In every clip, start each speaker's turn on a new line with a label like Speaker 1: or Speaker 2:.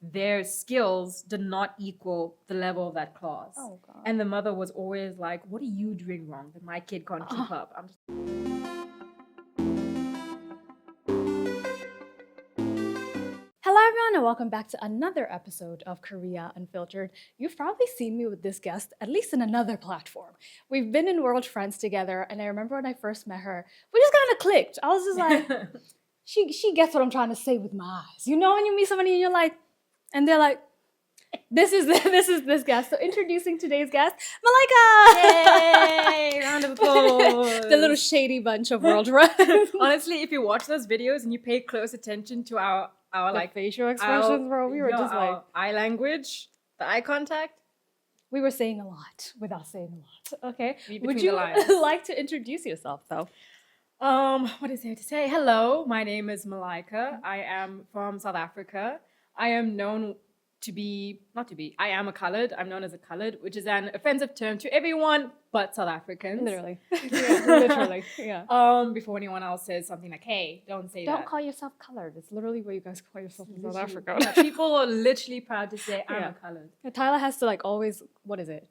Speaker 1: their skills did not equal the level of that class.
Speaker 2: Oh, God.
Speaker 1: And the mother was always like, what are you doing wrong that my kid can't keep up? I'm just...
Speaker 2: Hello everyone and welcome back to another episode of Korea Unfiltered. You've probably seen me with this guest, at least in another platform. We've been in World Friends together, and I remember when I first met her, we just kind of clicked. I was just like, she gets what I'm trying to say with my eyes. You know when you meet somebody and you're like, and they're like, this is this guest. So introducing today's guest, Malaika!
Speaker 1: Yay! Round of applause.
Speaker 2: The little shady bunch of World Friends.
Speaker 1: Honestly, if you watch those videos and you pay close attention to our like
Speaker 2: facial expressions, bro, we were just like
Speaker 1: eye language, the eye contact.
Speaker 2: We were saying a lot without saying a lot. Okay. Would
Speaker 1: the
Speaker 2: you
Speaker 1: lines.
Speaker 2: like to introduce yourself though?
Speaker 1: What is there to say? Hello, my name is Malaika. I am from South Africa. I am known to be, I am a colored. I'm known as a colored, which is an offensive term to everyone but South Africans.
Speaker 2: Literally. Yeah, literally. Yeah.
Speaker 1: Before anyone else says something like, hey, don't say that.
Speaker 2: Don't call yourself colored. It's literally what you guys call yourself in South Africa.
Speaker 1: Yeah, people are literally proud to say, I'm a colored.
Speaker 2: Tyler has to like always,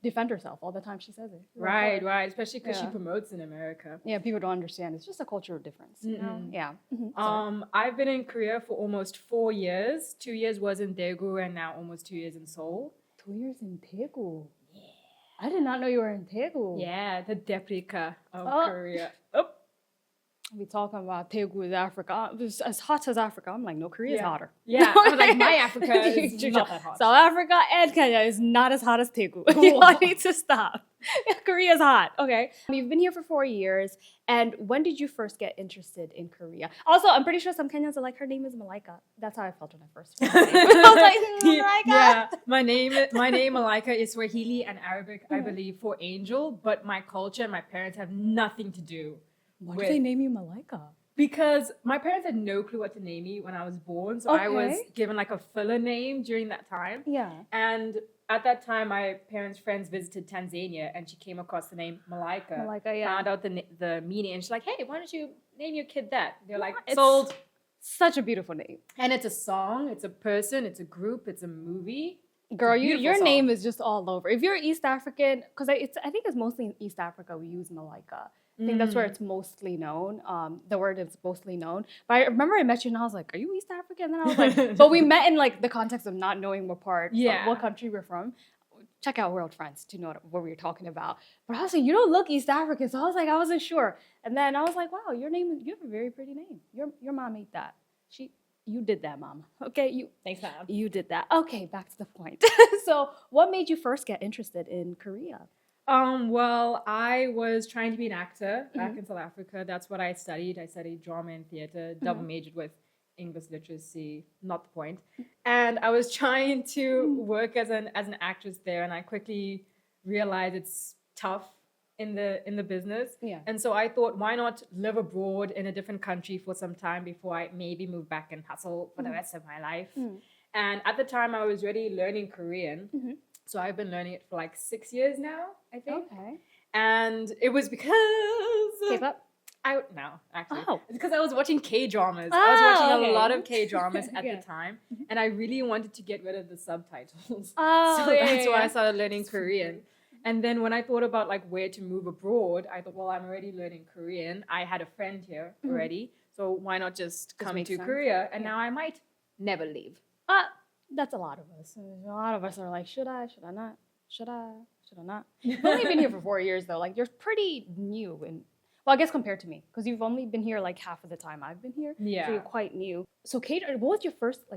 Speaker 2: defend herself all the time she says it.
Speaker 1: Right. Especially because she promotes in America.
Speaker 2: Yeah, people don't understand. It's just a cultural difference. You know? Yeah.
Speaker 1: I've been in Korea for almost 4 years. 2 years was in Daegu and now almost 2 years in Seoul.
Speaker 2: 2 years in Daegu. Yeah. I did not know you were in Daegu.
Speaker 1: Yeah, the Deprika of Korea.
Speaker 2: We talking about Daegu is Africa. It's as hot as Africa. I'm like, no, Korea is hotter.
Speaker 1: Yeah, I was like, my Africa is not that hot.
Speaker 2: South Africa and Kenya is not as hot as Daegu. You need to stop. Korea is hot. Okay. You've been here for 4 years. And when did you first get interested in Korea? Also, I'm pretty sure some Kenyans are like, her name is Malaika. That's how I felt when I first heard her name. I was like, Malaika.
Speaker 1: Yeah, my name Malaika is Swahili and Arabic, I believe, for angel. But my culture and my parents have nothing to do.
Speaker 2: Why did they name you Malaika?
Speaker 1: Because my parents had no clue what to name me when I was born. So I was given like a filler name during that time.
Speaker 2: Yeah.
Speaker 1: And at that time, my parents' friends visited Tanzania and she came across the name Malaika.
Speaker 2: Malaika, yeah.
Speaker 1: Found out the meaning and she's like, hey, why don't you name your kid that? They're like, sold.
Speaker 2: Such a beautiful name.
Speaker 1: And it's a song, it's a person, it's a group, it's a movie.
Speaker 2: Girl, your name is just all over. If you're East African, because I think it's mostly in East Africa we use Malaika. I think that's where it's mostly known. The word is mostly known. But I remember I met you and I was like, are you East African? And then I was like, but we met in like the context of not knowing what part, what country we're from. Check out World Friends to know what we were talking about. But I was like, you don't look East African. So I was like, I wasn't sure. And then I was like, wow, you have a very pretty name. Your mom made that. You did that, Mama. Okay,
Speaker 1: Thanks, Mom.
Speaker 2: You did that. Okay, back to the point. So what made you first get interested in Korea?
Speaker 1: Well, I was trying to be an actor back in South Africa. That's what I studied. I studied drama and theater, double majored with English literacy, not the point. And I was trying to work as an actress there, and I quickly realized it's tough in the business.
Speaker 2: Yeah.
Speaker 1: And so I thought, why not live abroad in a different country for some time before I maybe move back and hustle for the rest of my life. And at the time, I was already learning Korean. So I've been learning it for like 6 years now, I think.
Speaker 2: Okay.
Speaker 1: And it was because...
Speaker 2: K-pop?
Speaker 1: No, actually.
Speaker 2: Oh.
Speaker 1: It's because I was watching K-dramas. I was watching a lot of K-dramas at
Speaker 2: Yeah.
Speaker 1: the time. And I really wanted to get rid of the subtitles.
Speaker 2: Oh,
Speaker 1: So that's why I started learning Korean. And then when I thought about like where to move abroad, I thought, well, I'm already learning Korean. I had a friend here already. So why not just come to Korea? And now I might never leave.
Speaker 2: That's a lot of us. A lot of us are like, should I not? Should I not? You've only been here for 4 years though. Like you're pretty new well, I guess compared to me, because you've only been here like half of the time I've been here.
Speaker 1: Yeah.
Speaker 2: So you're quite new. So what was your first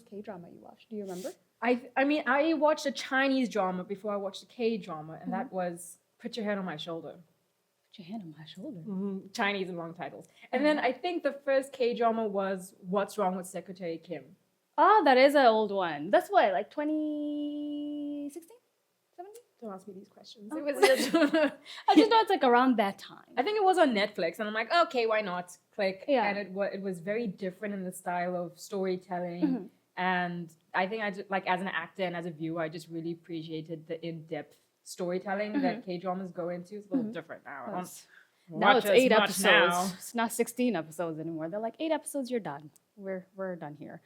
Speaker 2: K-drama you watched? Do you remember?
Speaker 1: I mean, I watched a Chinese drama before I watched a K-drama, and that was Put Your Hand on My Shoulder.
Speaker 2: Put your hand on my shoulder.
Speaker 1: Chinese and long titles. And then I think the first K-drama was What's Wrong with Secretary Kim.
Speaker 2: Oh, that is an old one. That's what, like 2016? 17?
Speaker 1: Don't ask me these questions.
Speaker 2: Oh.
Speaker 1: It was
Speaker 2: I just know it's like around that time.
Speaker 1: I think it was on Netflix, and I'm like, okay, why not? Click.
Speaker 2: Yeah.
Speaker 1: And it was very different in the style of storytelling. And I think I just, like as an actor and as a viewer, I just really appreciated the in-depth storytelling that K-dramas go into. It's a little different now.
Speaker 2: Now it's 8 episodes. It's not 16 episodes anymore. They're like 8 episodes, you're done. we're done here.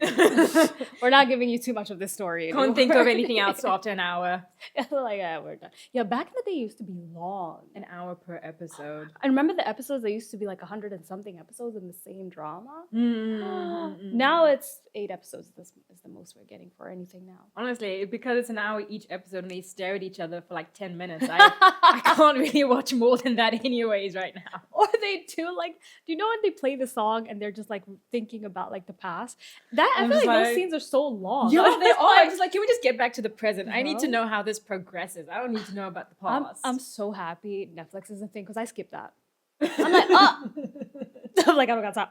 Speaker 2: We're not giving you too much of this story.
Speaker 1: Can't think of anything else after an hour.
Speaker 2: Like, yeah, we're done. Yeah, back in the day, it used to be long.
Speaker 1: An hour per episode.
Speaker 2: I remember the episodes. There used to be like 100 and something episodes in the same drama.
Speaker 1: Mm-hmm.
Speaker 2: Now it's 8 episodes. This is the most we're getting for anything now.
Speaker 1: Honestly, because it's an hour each episode and they stare at each other for like 10 minutes, I can't really watch more than that anyways right now.
Speaker 2: Or they do like, do you know when they play the song and they're just like thinking about like the past? That I feel like those scenes are so long.
Speaker 1: Yeah, they are. I'm just like, can we just get back to the present? I need to
Speaker 2: No.
Speaker 1: know how this progresses. I don't need to know about the past.
Speaker 2: I'm so happy Netflix is a thing because I skipped that. I'm like, oh, I'm like, I don't got time.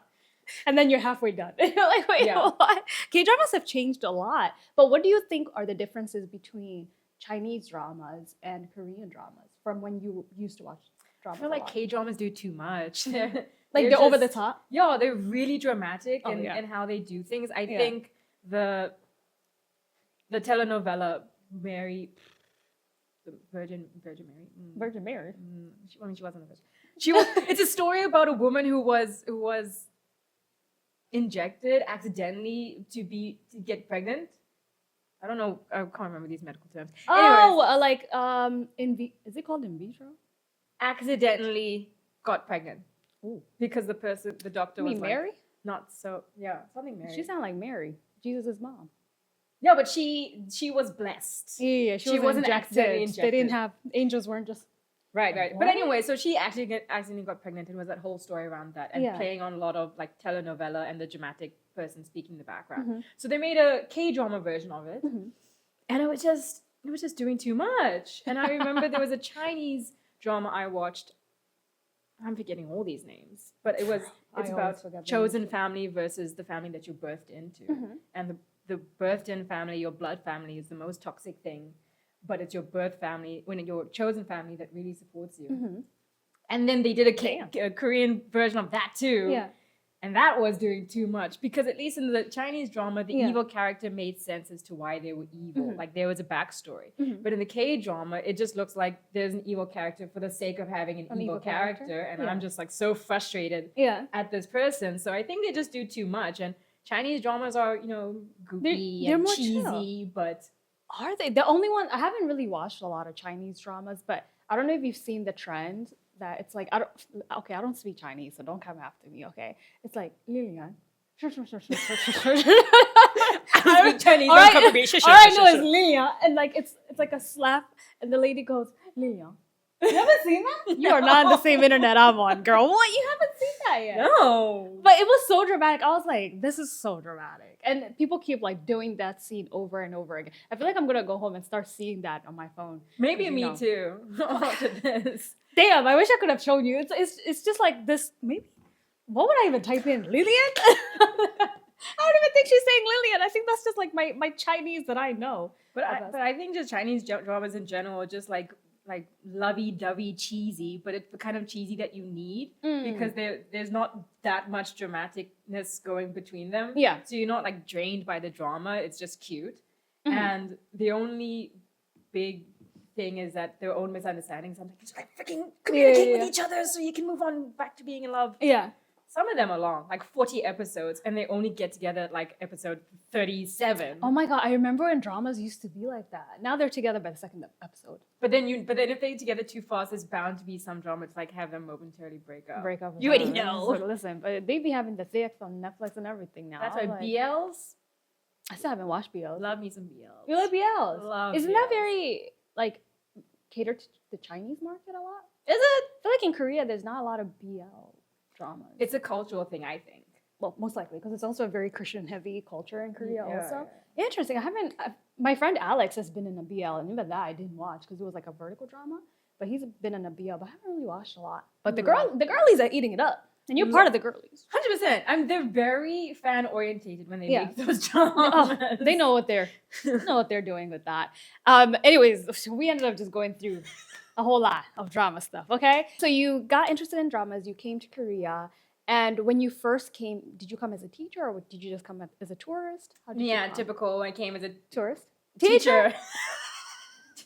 Speaker 2: And then you're halfway done. You're like, wait,
Speaker 1: Yeah.
Speaker 2: what? K-dramas have changed a lot. But what do you think are the differences between Chinese dramas and Korean dramas from when you used to watch
Speaker 1: I
Speaker 2: dramas?
Speaker 1: feel
Speaker 2: a
Speaker 1: like
Speaker 2: lot?
Speaker 1: K-dramas do too much.
Speaker 2: Like they're over the top.
Speaker 1: Yeah, they're really dramatic
Speaker 2: Oh,
Speaker 1: in,
Speaker 2: yeah.
Speaker 1: in how they do things. I
Speaker 2: Yeah.
Speaker 1: think the telenovela Mary, the Virgin Mary.
Speaker 2: Virgin Mary.
Speaker 1: She wasn't a virgin. She was. It's a story about a woman who was injected accidentally to get pregnant. I don't know. I can't remember these medical terms.
Speaker 2: Oh,
Speaker 1: Anyways,
Speaker 2: like is it called in vitro?
Speaker 1: accidentally got pregnant
Speaker 2: Ooh.
Speaker 1: because the doctor
Speaker 2: You
Speaker 1: was
Speaker 2: mean
Speaker 1: like,
Speaker 2: Mary?
Speaker 1: not so. Yeah, something Mary.
Speaker 2: She sounded like Mary, Jesus' mom.
Speaker 1: No, but she was blessed.
Speaker 2: Yeah,
Speaker 1: She wasn't accidentally injected.
Speaker 2: They didn't have angels weren't just
Speaker 1: Right. But
Speaker 2: What?
Speaker 1: anyway, so she accidentally got pregnant, and was that whole story around that, and
Speaker 2: Yeah.
Speaker 1: playing on a lot of like telenovela and the dramatic person speaking in the background.
Speaker 2: Mhm.
Speaker 1: So they made a K-drama version of it,
Speaker 2: Mhm.
Speaker 1: and it was just doing too much. And I remember there was a Chinese drama I watched. I'm forgetting all these names, but it's
Speaker 2: I always
Speaker 1: about
Speaker 2: forget the
Speaker 1: chosen
Speaker 2: names.
Speaker 1: family versus the family that you're birthed into,
Speaker 2: Mhm.
Speaker 1: and the birthed in family, your blood family, is the most toxic thing. But it's your birth family, when your chosen family, that really supports you.
Speaker 2: Mhm.
Speaker 1: And then they did a Korean version of that too.
Speaker 2: Yeah.
Speaker 1: And that was doing too much, because at least in the Chinese drama, the
Speaker 2: Yeah.
Speaker 1: evil character made sense as to why they were evil.
Speaker 2: Mhm.
Speaker 1: Like there was a backstory.
Speaker 2: Mhm.
Speaker 1: But in the K drama, it just looks like there's an evil character for the sake of having an evil character. And
Speaker 2: Yeah.
Speaker 1: I'm just like so frustrated
Speaker 2: Yeah.
Speaker 1: at this person. So I think they just do too much. And Chinese dramas are, goopy
Speaker 2: They're
Speaker 1: and
Speaker 2: more
Speaker 1: cheesy, but
Speaker 2: Are they? The only one I haven't really watched a lot of Chinese dramas, but I don't know if you've seen the trend that it's like I don't speak Chinese, so don't come after me, okay? It's like Lilian.
Speaker 1: I don't speak Chinese.
Speaker 2: All
Speaker 1: don't
Speaker 2: right,
Speaker 1: come to me.
Speaker 2: all I know is Lilian, and like it's like a slap, and the lady goes Lilian. You haven't seen that? You are not on the same internet I'm on, girl. What? You haven't seen that yet?
Speaker 1: No.
Speaker 2: But it was so dramatic. I was like, this is so dramatic. And people keep like doing that scene over and over again. I feel like I'm gonna go home and start seeing that on my phone.
Speaker 1: Maybe
Speaker 2: You
Speaker 1: me
Speaker 2: know.
Speaker 1: too. After this.
Speaker 2: Damn, I wish I could have shown you. It's just like this. Maybe what would I even type in? Lilian? I don't even think she's saying Lilian. I think that's just like my Chinese that I know.
Speaker 1: But I think just Chinese dramas in general are just like lovey-dovey cheesy, but it's the kind of cheesy that you need, because there's not that much dramaticness going between them.
Speaker 2: Yeah.
Speaker 1: So you're not like drained by the drama. It's just cute. And the only big thing is that their own misunderstandings. I'm like, just like freaking communicate with each other so you can move on back to being in love.
Speaker 2: Yeah.
Speaker 1: Some of them are long, like 40 episodes, and they only get together at like episode 37.
Speaker 2: Oh my god, I remember when dramas used to be like that. Now they're together by the second episode.
Speaker 1: But then if they're together too fast, there's bound to be some drama to like have them momentarily break up.
Speaker 2: Break up.
Speaker 1: You already know.
Speaker 2: So listen, but they be having the thick on Netflix and everything now.
Speaker 1: That's why
Speaker 2: Like,
Speaker 1: BLs.
Speaker 2: I still haven't watched BLs.
Speaker 1: Love me some BLs.
Speaker 2: You like BLs?
Speaker 1: Love
Speaker 2: Isn't that
Speaker 1: BLs.
Speaker 2: very like catered to the Chinese market a lot?
Speaker 1: Is it?
Speaker 2: I feel like in Korea there's not a lot of BL dramas.
Speaker 1: It's a cultural thing, I think.
Speaker 2: Well, most likely because it's also a very Christian heavy culture in Korea.
Speaker 1: Yeah,
Speaker 2: Also, interesting. I haven't. My friend Alex has been in a BL, and even that I didn't watch because it was like a vertical drama. But he's been in a BL, but I haven't really watched a lot. But the girlies are eating it up, and you're part of the girlies.
Speaker 1: 100%. They're very fan orientated when they
Speaker 2: Yeah.
Speaker 1: make those dramas.
Speaker 2: They know what they're doing with that. Anyways, we ended up just going through a whole lot of drama stuff. Okay, so you got interested in dramas. You came to Korea. And when you first came, did you come as a teacher or did you just come as a tourist? How did you come?
Speaker 1: Typical. I came as a
Speaker 2: Tourist?
Speaker 1: teacher.
Speaker 2: She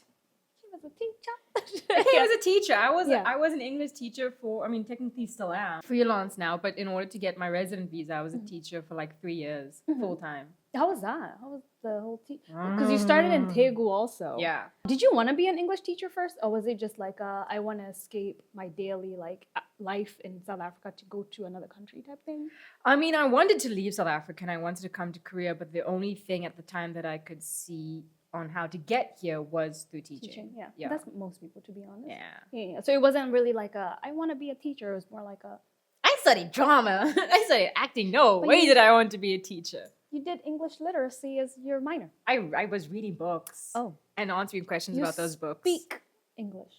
Speaker 2: was a teacher.
Speaker 1: I think I was a teacher.
Speaker 2: Yeah.
Speaker 1: I was an English teacher for, I mean, technically still am. Freelance now, but in order to get my resident visa, I was a teacher for like 3 years, full time.
Speaker 2: How was that? How was the whole teach? Because you started in Daegu also.
Speaker 1: Yeah.
Speaker 2: Did you want to be an English teacher first, or was it just like I want to escape my daily life in South Africa to go to another country type thing?
Speaker 1: I mean, I wanted to leave South Africa and I wanted to come to Korea, but the only thing at the time that I could see on how to get here was through teaching.
Speaker 2: Yeah. That's most people, to be honest.
Speaker 1: Yeah.
Speaker 2: So it wasn't really like I want to be a teacher. It was more like
Speaker 1: I studied drama. I studied acting. No
Speaker 2: But
Speaker 1: way
Speaker 2: you-
Speaker 1: did I want to be a teacher.
Speaker 2: you did English literacy as your minor.
Speaker 1: I was reading books
Speaker 2: Oh.
Speaker 1: and answering questions
Speaker 2: You
Speaker 1: about those books.
Speaker 2: Speak English.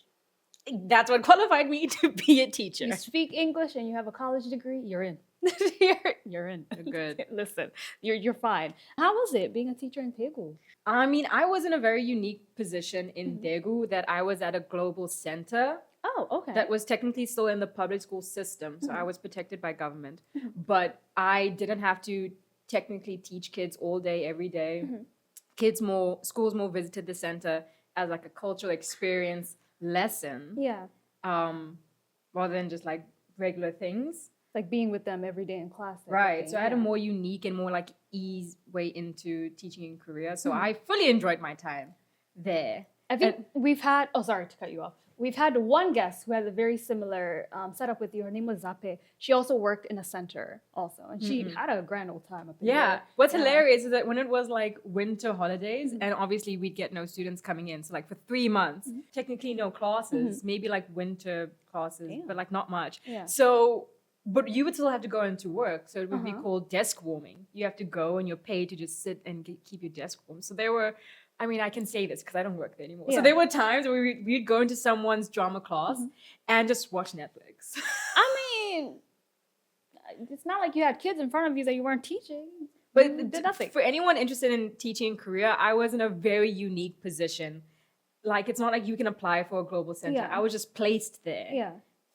Speaker 1: That's what qualified me to be a teacher.
Speaker 2: You speak English and you have a college degree. You're in. you're in.
Speaker 1: You're good.
Speaker 2: Listen, you're fine. How was it being a teacher in Daegu?
Speaker 1: I mean, I was in a very unique position in Daegu that I was at a global center
Speaker 2: Oh, okay.
Speaker 1: that was technically still in the public school system. So I was protected by government. But I didn't have to technically teach kids all day, every day. Schools more visited the center as like a cultural experience lesson.
Speaker 2: Yeah,
Speaker 1: Rather than just like regular things.
Speaker 2: like being with them every day in class. type of
Speaker 1: Right.
Speaker 2: thing,
Speaker 1: So I had a
Speaker 2: yeah.
Speaker 1: more unique and more like ease way into teaching in Korea. So I fully enjoyed my time there.
Speaker 2: I think we've had. Oh, sorry to cut you off. We've had one guest who had a very similar setup with you. Her name was Zape. She also worked in a center, also, and she had a grand old time up in
Speaker 1: Yeah.
Speaker 2: there.
Speaker 1: What's
Speaker 2: Yeah.
Speaker 1: hilarious is that when it was like winter holidays, and obviously we'd get no students coming in. So like for 3 months, technically no classes, maybe like winter classes,
Speaker 2: Damn.
Speaker 1: but like not much.
Speaker 2: Yeah.
Speaker 1: So, but you would still have to go into work. So it would be called desk warming. You have to go and you're paid to just sit and keep your desk warm. So there were, I mean, I can say this because I don't work there anymore.
Speaker 2: Yeah.
Speaker 1: So there were times where we'd go into someone's drama class and just watch Netflix.
Speaker 2: I mean, it's not like you had kids in front of you that you weren't teaching.
Speaker 1: But
Speaker 2: You did nothing.
Speaker 1: for anyone interested in teaching in Korea, I was in a very unique position. Like, it's not like you can apply for a global center.
Speaker 2: Yeah.
Speaker 1: I was just placed there
Speaker 2: Yeah.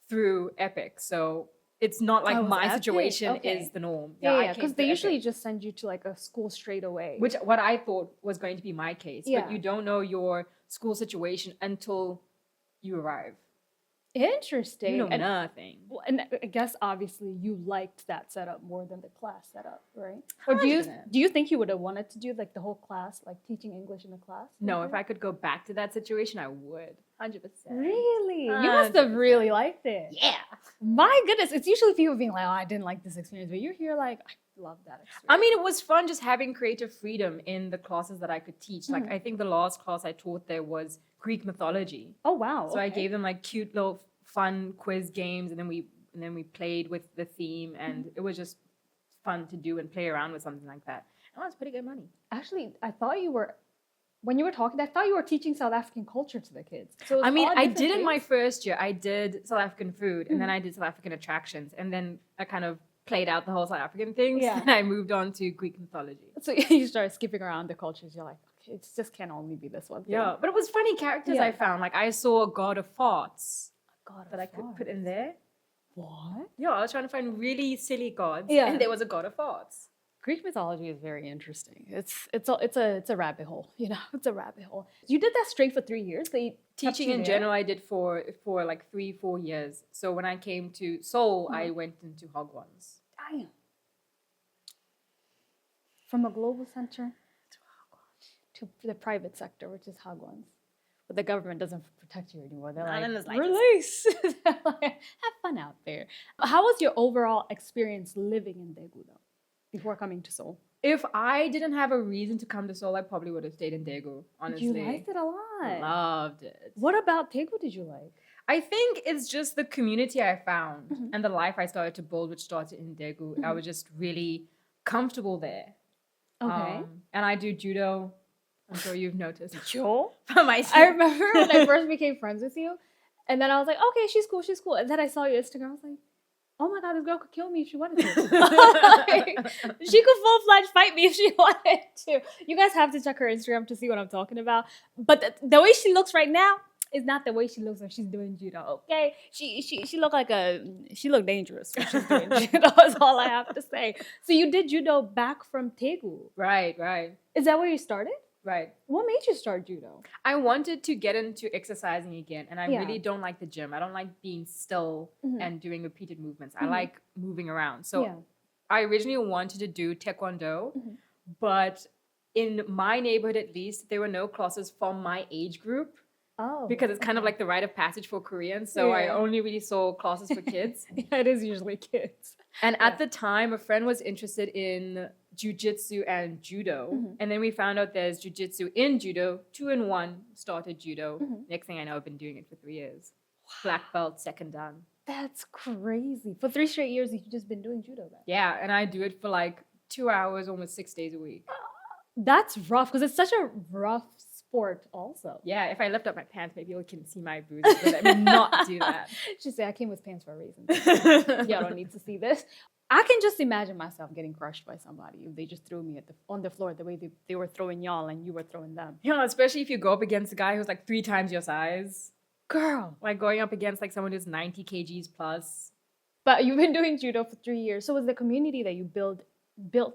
Speaker 1: through Epic. So it's not like
Speaker 2: Oh, it was
Speaker 1: my
Speaker 2: Epic?
Speaker 1: situation
Speaker 2: Okay.
Speaker 1: is the norm.
Speaker 2: Yeah,
Speaker 1: I
Speaker 2: yeah,
Speaker 1: came
Speaker 2: because
Speaker 1: through
Speaker 2: they
Speaker 1: Epic,
Speaker 2: usually just send you to like a school straight away.
Speaker 1: which what I thought was going to be my case.
Speaker 2: Yeah.
Speaker 1: But you don't know your school situation until you arrive.
Speaker 2: Interesting.
Speaker 1: You know
Speaker 2: and,
Speaker 1: nothing.
Speaker 2: well, and I guess obviously you liked that setup more than the class setup, right? Or do
Speaker 1: 100%.
Speaker 2: you think you would have wanted to do like the whole class, like teaching English in the class?
Speaker 1: No, if I could go back to that situation, I would. 100%.
Speaker 2: Really? You must have
Speaker 1: 100%.
Speaker 2: really liked it.
Speaker 1: Yeah.
Speaker 2: My goodness, it's usually people being like, "Oh, I didn't like this experience," but you're here like, "I love that experience."
Speaker 1: I mean, it was fun just having creative freedom in the classes that I could teach. Like, I think the last class I taught there was Greek mythology.
Speaker 2: Oh wow!
Speaker 1: So I
Speaker 2: okay.
Speaker 1: gave them like cute little fun quiz games, and then we played with the theme, and it was just fun to do and play around with something like that. And it was pretty good money.
Speaker 2: Actually, I thought you were. When you were talking, I thought you were teaching South African culture to the kids. So
Speaker 1: I
Speaker 2: it's
Speaker 1: mean,
Speaker 2: all
Speaker 1: I
Speaker 2: different
Speaker 1: did in my
Speaker 2: things?
Speaker 1: first year. I did South African food, and then I did South African attractions, and then I kind of played out the whole South African things,
Speaker 2: Yeah.
Speaker 1: and I moved on to Greek mythology.
Speaker 2: So you started skipping around the cultures. You're like, okay, it just can't only be this one thing.
Speaker 1: Yeah, but it was funny characters
Speaker 2: Yeah.
Speaker 1: I found. Like, I saw a god of farts
Speaker 2: God,
Speaker 1: that I could put in there.
Speaker 2: What?
Speaker 1: Yeah, I was trying to find really silly gods,
Speaker 2: Yeah.
Speaker 1: and there was a god of farts.
Speaker 2: Greek mythology is very interesting. It's a rabbit hole. You know, it's a rabbit hole. You did that straight for 3 years. They kept
Speaker 1: Teaching
Speaker 2: you
Speaker 1: in
Speaker 2: there?
Speaker 1: general, I did for like 3-4 years. So when I came to Seoul, I went into Hogwarts.
Speaker 2: Damn. From a global center to the private sector, which is Hagwons. But the government doesn't protect you anymore. They're
Speaker 1: Not in this
Speaker 2: like,
Speaker 1: life.
Speaker 2: release. They're like, have fun out there. How was your overall experience living in Daegu, though, before coming to Seoul?
Speaker 1: If I didn't have a reason to come to Seoul, I probably would have stayed in Daegu, honestly.
Speaker 2: You liked it a lot.
Speaker 1: Loved it.
Speaker 2: What about Daegu did you like?
Speaker 1: I think it's just the community I found and the life I started to build, which started in Daegu. I was just really comfortable there.
Speaker 2: Okay.
Speaker 1: And I do judo. I'm sure you've noticed.
Speaker 2: Joel?
Speaker 1: From my
Speaker 2: I remember when I first became friends with you, and then I was like, okay, she's cool. And then I saw your Instagram. I was like, oh my God, this girl could kill me if she wanted to. Like, she could full-fledged fight me if she wanted to. You guys have to check her Instagram to see what I'm talking about. But the way she looks right now is not the way she looks when she's doing judo, okay? She looked she looked dangerous when she's doing judo, is all I have to say. So you did judo back from Daegu.
Speaker 1: Right.
Speaker 2: Is that where you started?
Speaker 1: Right.
Speaker 2: What made you start judo?
Speaker 1: I wanted to get into exercising again, and I
Speaker 2: Yeah.
Speaker 1: really don't like the gym. I don't like being still
Speaker 2: Mhm.
Speaker 1: and doing repeated movements. I
Speaker 2: Mhm.
Speaker 1: like moving around. So
Speaker 2: Yeah.
Speaker 1: I originally wanted to do taekwondo,
Speaker 2: Mhm.
Speaker 1: but in my neighborhood at least, there were no classes for my age group
Speaker 2: Oh.
Speaker 1: because it's kind of
Speaker 2: okay.
Speaker 1: like the rite of passage for Koreans. So I
Speaker 2: Yeah.
Speaker 1: only really saw classes for kids.
Speaker 2: Yeah, it is usually kids.
Speaker 1: And
Speaker 2: Yeah.
Speaker 1: at the time, a friend was interested in jujitsu and judo.
Speaker 2: Mhm.
Speaker 1: And then we found out there's jujitsu in judo. 2-in-1 started judo.
Speaker 2: Mhm.
Speaker 1: Next thing I know, I've been doing it for 3 years. Black belt, second dan.
Speaker 2: That's crazy. For 3 straight years, you've just been doing judo then.
Speaker 1: Yeah, and I do it for like 2 hours, almost 6 days a week.
Speaker 2: That's rough because it's such a rough sport also.
Speaker 1: Yeah, if I lift up my pants, maybe you can see my bruises, but let me not do that.
Speaker 2: She said, I came with pants for a reason. Y'all don't need to see this. I can just imagine myself getting crushed by somebody if they just threw me on the floor the way they were throwing y'all and you were throwing them.
Speaker 1: Yeah, especially if you go up against a guy who's like 3 times your size.
Speaker 2: Girl.
Speaker 1: Like going up against like someone who's 90 kgs plus.
Speaker 2: But you've been doing judo for 3 years. So was the community that you built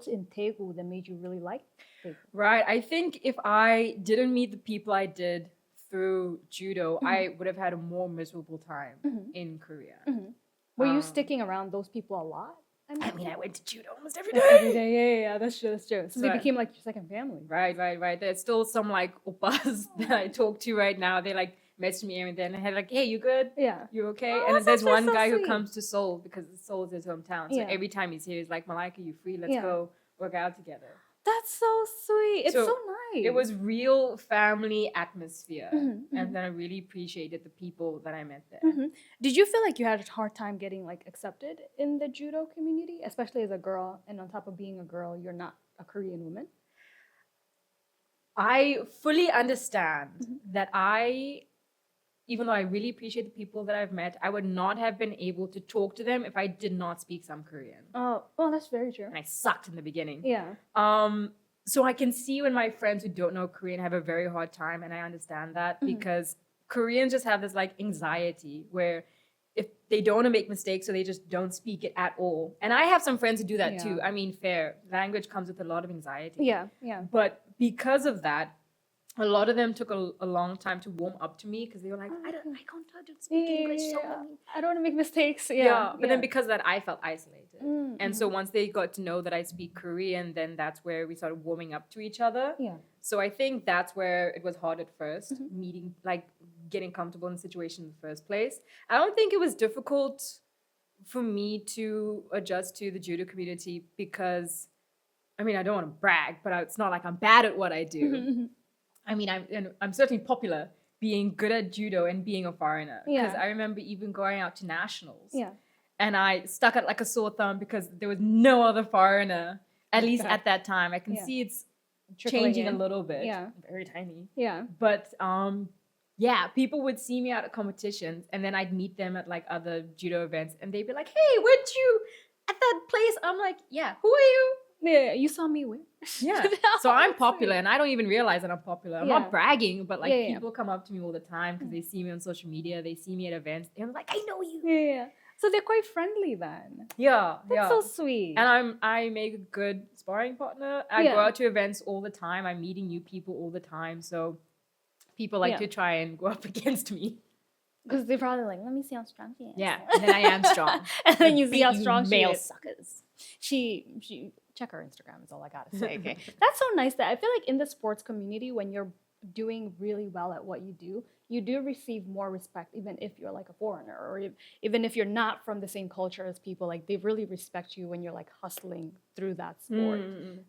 Speaker 2: in Daegu that made you really like Daegu?
Speaker 1: Right. I think if I didn't meet the people I did through judo, I would have had a more miserable time in Korea.
Speaker 2: Were you sticking around those people a lot?
Speaker 1: I mean, I went to judo almost every
Speaker 2: Every
Speaker 1: day.
Speaker 2: day, yeah, that's true. So they
Speaker 1: Right.
Speaker 2: became like your second family.
Speaker 1: Right. There's still some like oppas that I talk to right now. They like message me and then like, hey, you good?
Speaker 2: Yeah.
Speaker 1: You okay?
Speaker 2: Oh,
Speaker 1: and then
Speaker 2: that's
Speaker 1: there's one
Speaker 2: so
Speaker 1: guy who
Speaker 2: sweet.
Speaker 1: comes to Seoul because Seoul is his hometown. So
Speaker 2: Yeah.
Speaker 1: every time he's here, he's like, Malika, you free? Let's
Speaker 2: Yeah.
Speaker 1: go work out together.
Speaker 2: That's so sweet. It's
Speaker 1: So,
Speaker 2: so nice.
Speaker 1: It was real family atmosphere.
Speaker 2: Mhm,
Speaker 1: And then I really appreciated the people that I met there.
Speaker 2: Mhm. Did you feel like you had a hard time getting like accepted in the judo community, especially as a girl? And on top of being a girl, you're not a Korean woman.
Speaker 1: I fully understand
Speaker 2: Mm-hmm.
Speaker 1: that even though I really appreciate the people that I've met, I would not have been able to talk to them if I did not speak some Korean.
Speaker 2: Oh, well, that's very true.
Speaker 1: And I sucked in the beginning.
Speaker 2: Yeah.
Speaker 1: So I can see when my friends who don't know Korean have a very hard time, and I understand that because Koreans just have this like anxiety where if they don't want to make mistakes, so they just don't speak it at all. And I have some friends who do that too.
Speaker 2: Yeah.
Speaker 1: I mean, fair. Language comes with a lot of anxiety.
Speaker 2: Yeah. Yeah.
Speaker 1: But because of that, a lot of them took a long time to warm up to me because they were like, I can't speak English. So
Speaker 2: I don't want to make mistakes.
Speaker 1: yeah. But then because of that, I felt isolated.
Speaker 2: Mm,
Speaker 1: And so once they got to know that I speak Korean, then that's where we started warming up to each other.
Speaker 2: Yeah.
Speaker 1: So I think that's where it was hard at 1st, meeting, like getting comfortable in the situation in the first place. I don't think it was difficult for me to adjust to the judo community because, I mean, I don't want to brag, but it's not like I'm bad at what I do. I mean, I'm certainly popular being good at judo and being a foreigner. Because
Speaker 2: Yeah.
Speaker 1: I remember even going out to nationals.
Speaker 2: Yeah.
Speaker 1: And I stuck out like a sore thumb because there was no other foreigner, at least
Speaker 2: Right.
Speaker 1: at that time. I can
Speaker 2: Yeah.
Speaker 1: see it's
Speaker 2: Trickling
Speaker 1: changing
Speaker 2: in.
Speaker 1: a little bit.
Speaker 2: Yeah.
Speaker 1: Very tiny.
Speaker 2: Yeah.
Speaker 1: But yeah, people would see me out at competitions and then I'd meet them at like other judo events and they'd be like, hey, weren't you at that place? I'm like, yeah, who are you?
Speaker 2: Yeah. You saw me win.
Speaker 1: Yeah. So I'm popular and I don't even realize that I'm popular. I'm
Speaker 2: Yeah.
Speaker 1: not bragging, but like
Speaker 2: Yeah, yeah.
Speaker 1: people come up to me all the time because they see me on social media, they see me at events, and I'm like, I know you.
Speaker 2: Yeah. So they're quite friendly then.
Speaker 1: Yeah.
Speaker 2: That's so sweet.
Speaker 1: And I make a good sparring partner. I
Speaker 2: Yeah.
Speaker 1: go out to events all the time. I'm meeting new people all the time. So people like
Speaker 2: Yeah.
Speaker 1: to try and go up against me.
Speaker 2: Because they're probably like, let me see how strong she is.
Speaker 1: Yeah. And then I am strong.
Speaker 2: And then you
Speaker 1: I
Speaker 2: see
Speaker 1: beat
Speaker 2: how
Speaker 1: you
Speaker 2: strong she
Speaker 1: male
Speaker 2: is.
Speaker 1: suckers.
Speaker 2: She check her Instagram is all I gotta say. Okay. That's so nice that I feel like in the sports community, when you're doing really well at what you do receive more respect, even if you're like a foreigner or even if you're not from the same culture as people. Like they really respect you when you're like hustling through that sport.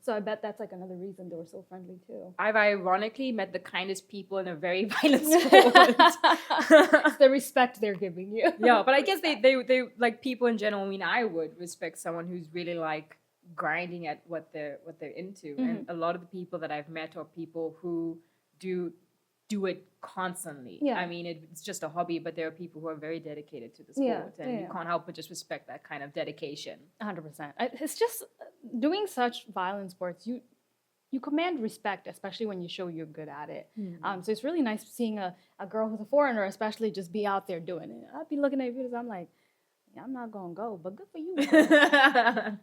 Speaker 2: So I bet that's like another reason they were so friendly too.
Speaker 1: I've ironically met the kindest people in a very violent sport.
Speaker 2: It's the respect they're giving you.
Speaker 1: Yeah, but I guess they like people in general. I mean, I would respect someone who's really like grinding at what they're into. And a lot of the people that I've met are people who do it constantly.
Speaker 2: Yeah.
Speaker 1: I mean, it's just a hobby, but there are people who are very dedicated to the
Speaker 2: Yeah,
Speaker 1: sport, and you can't help but just respect that kind of dedication.
Speaker 2: 100%. It's just doing such violent sports. You command respect, especially when you show you're good at it. So it's really nice seeing a girl who's a foreigner, especially just be out there doing it. I'd be looking at videos, I'm like, yeah, I'm not gonna go, but good for you.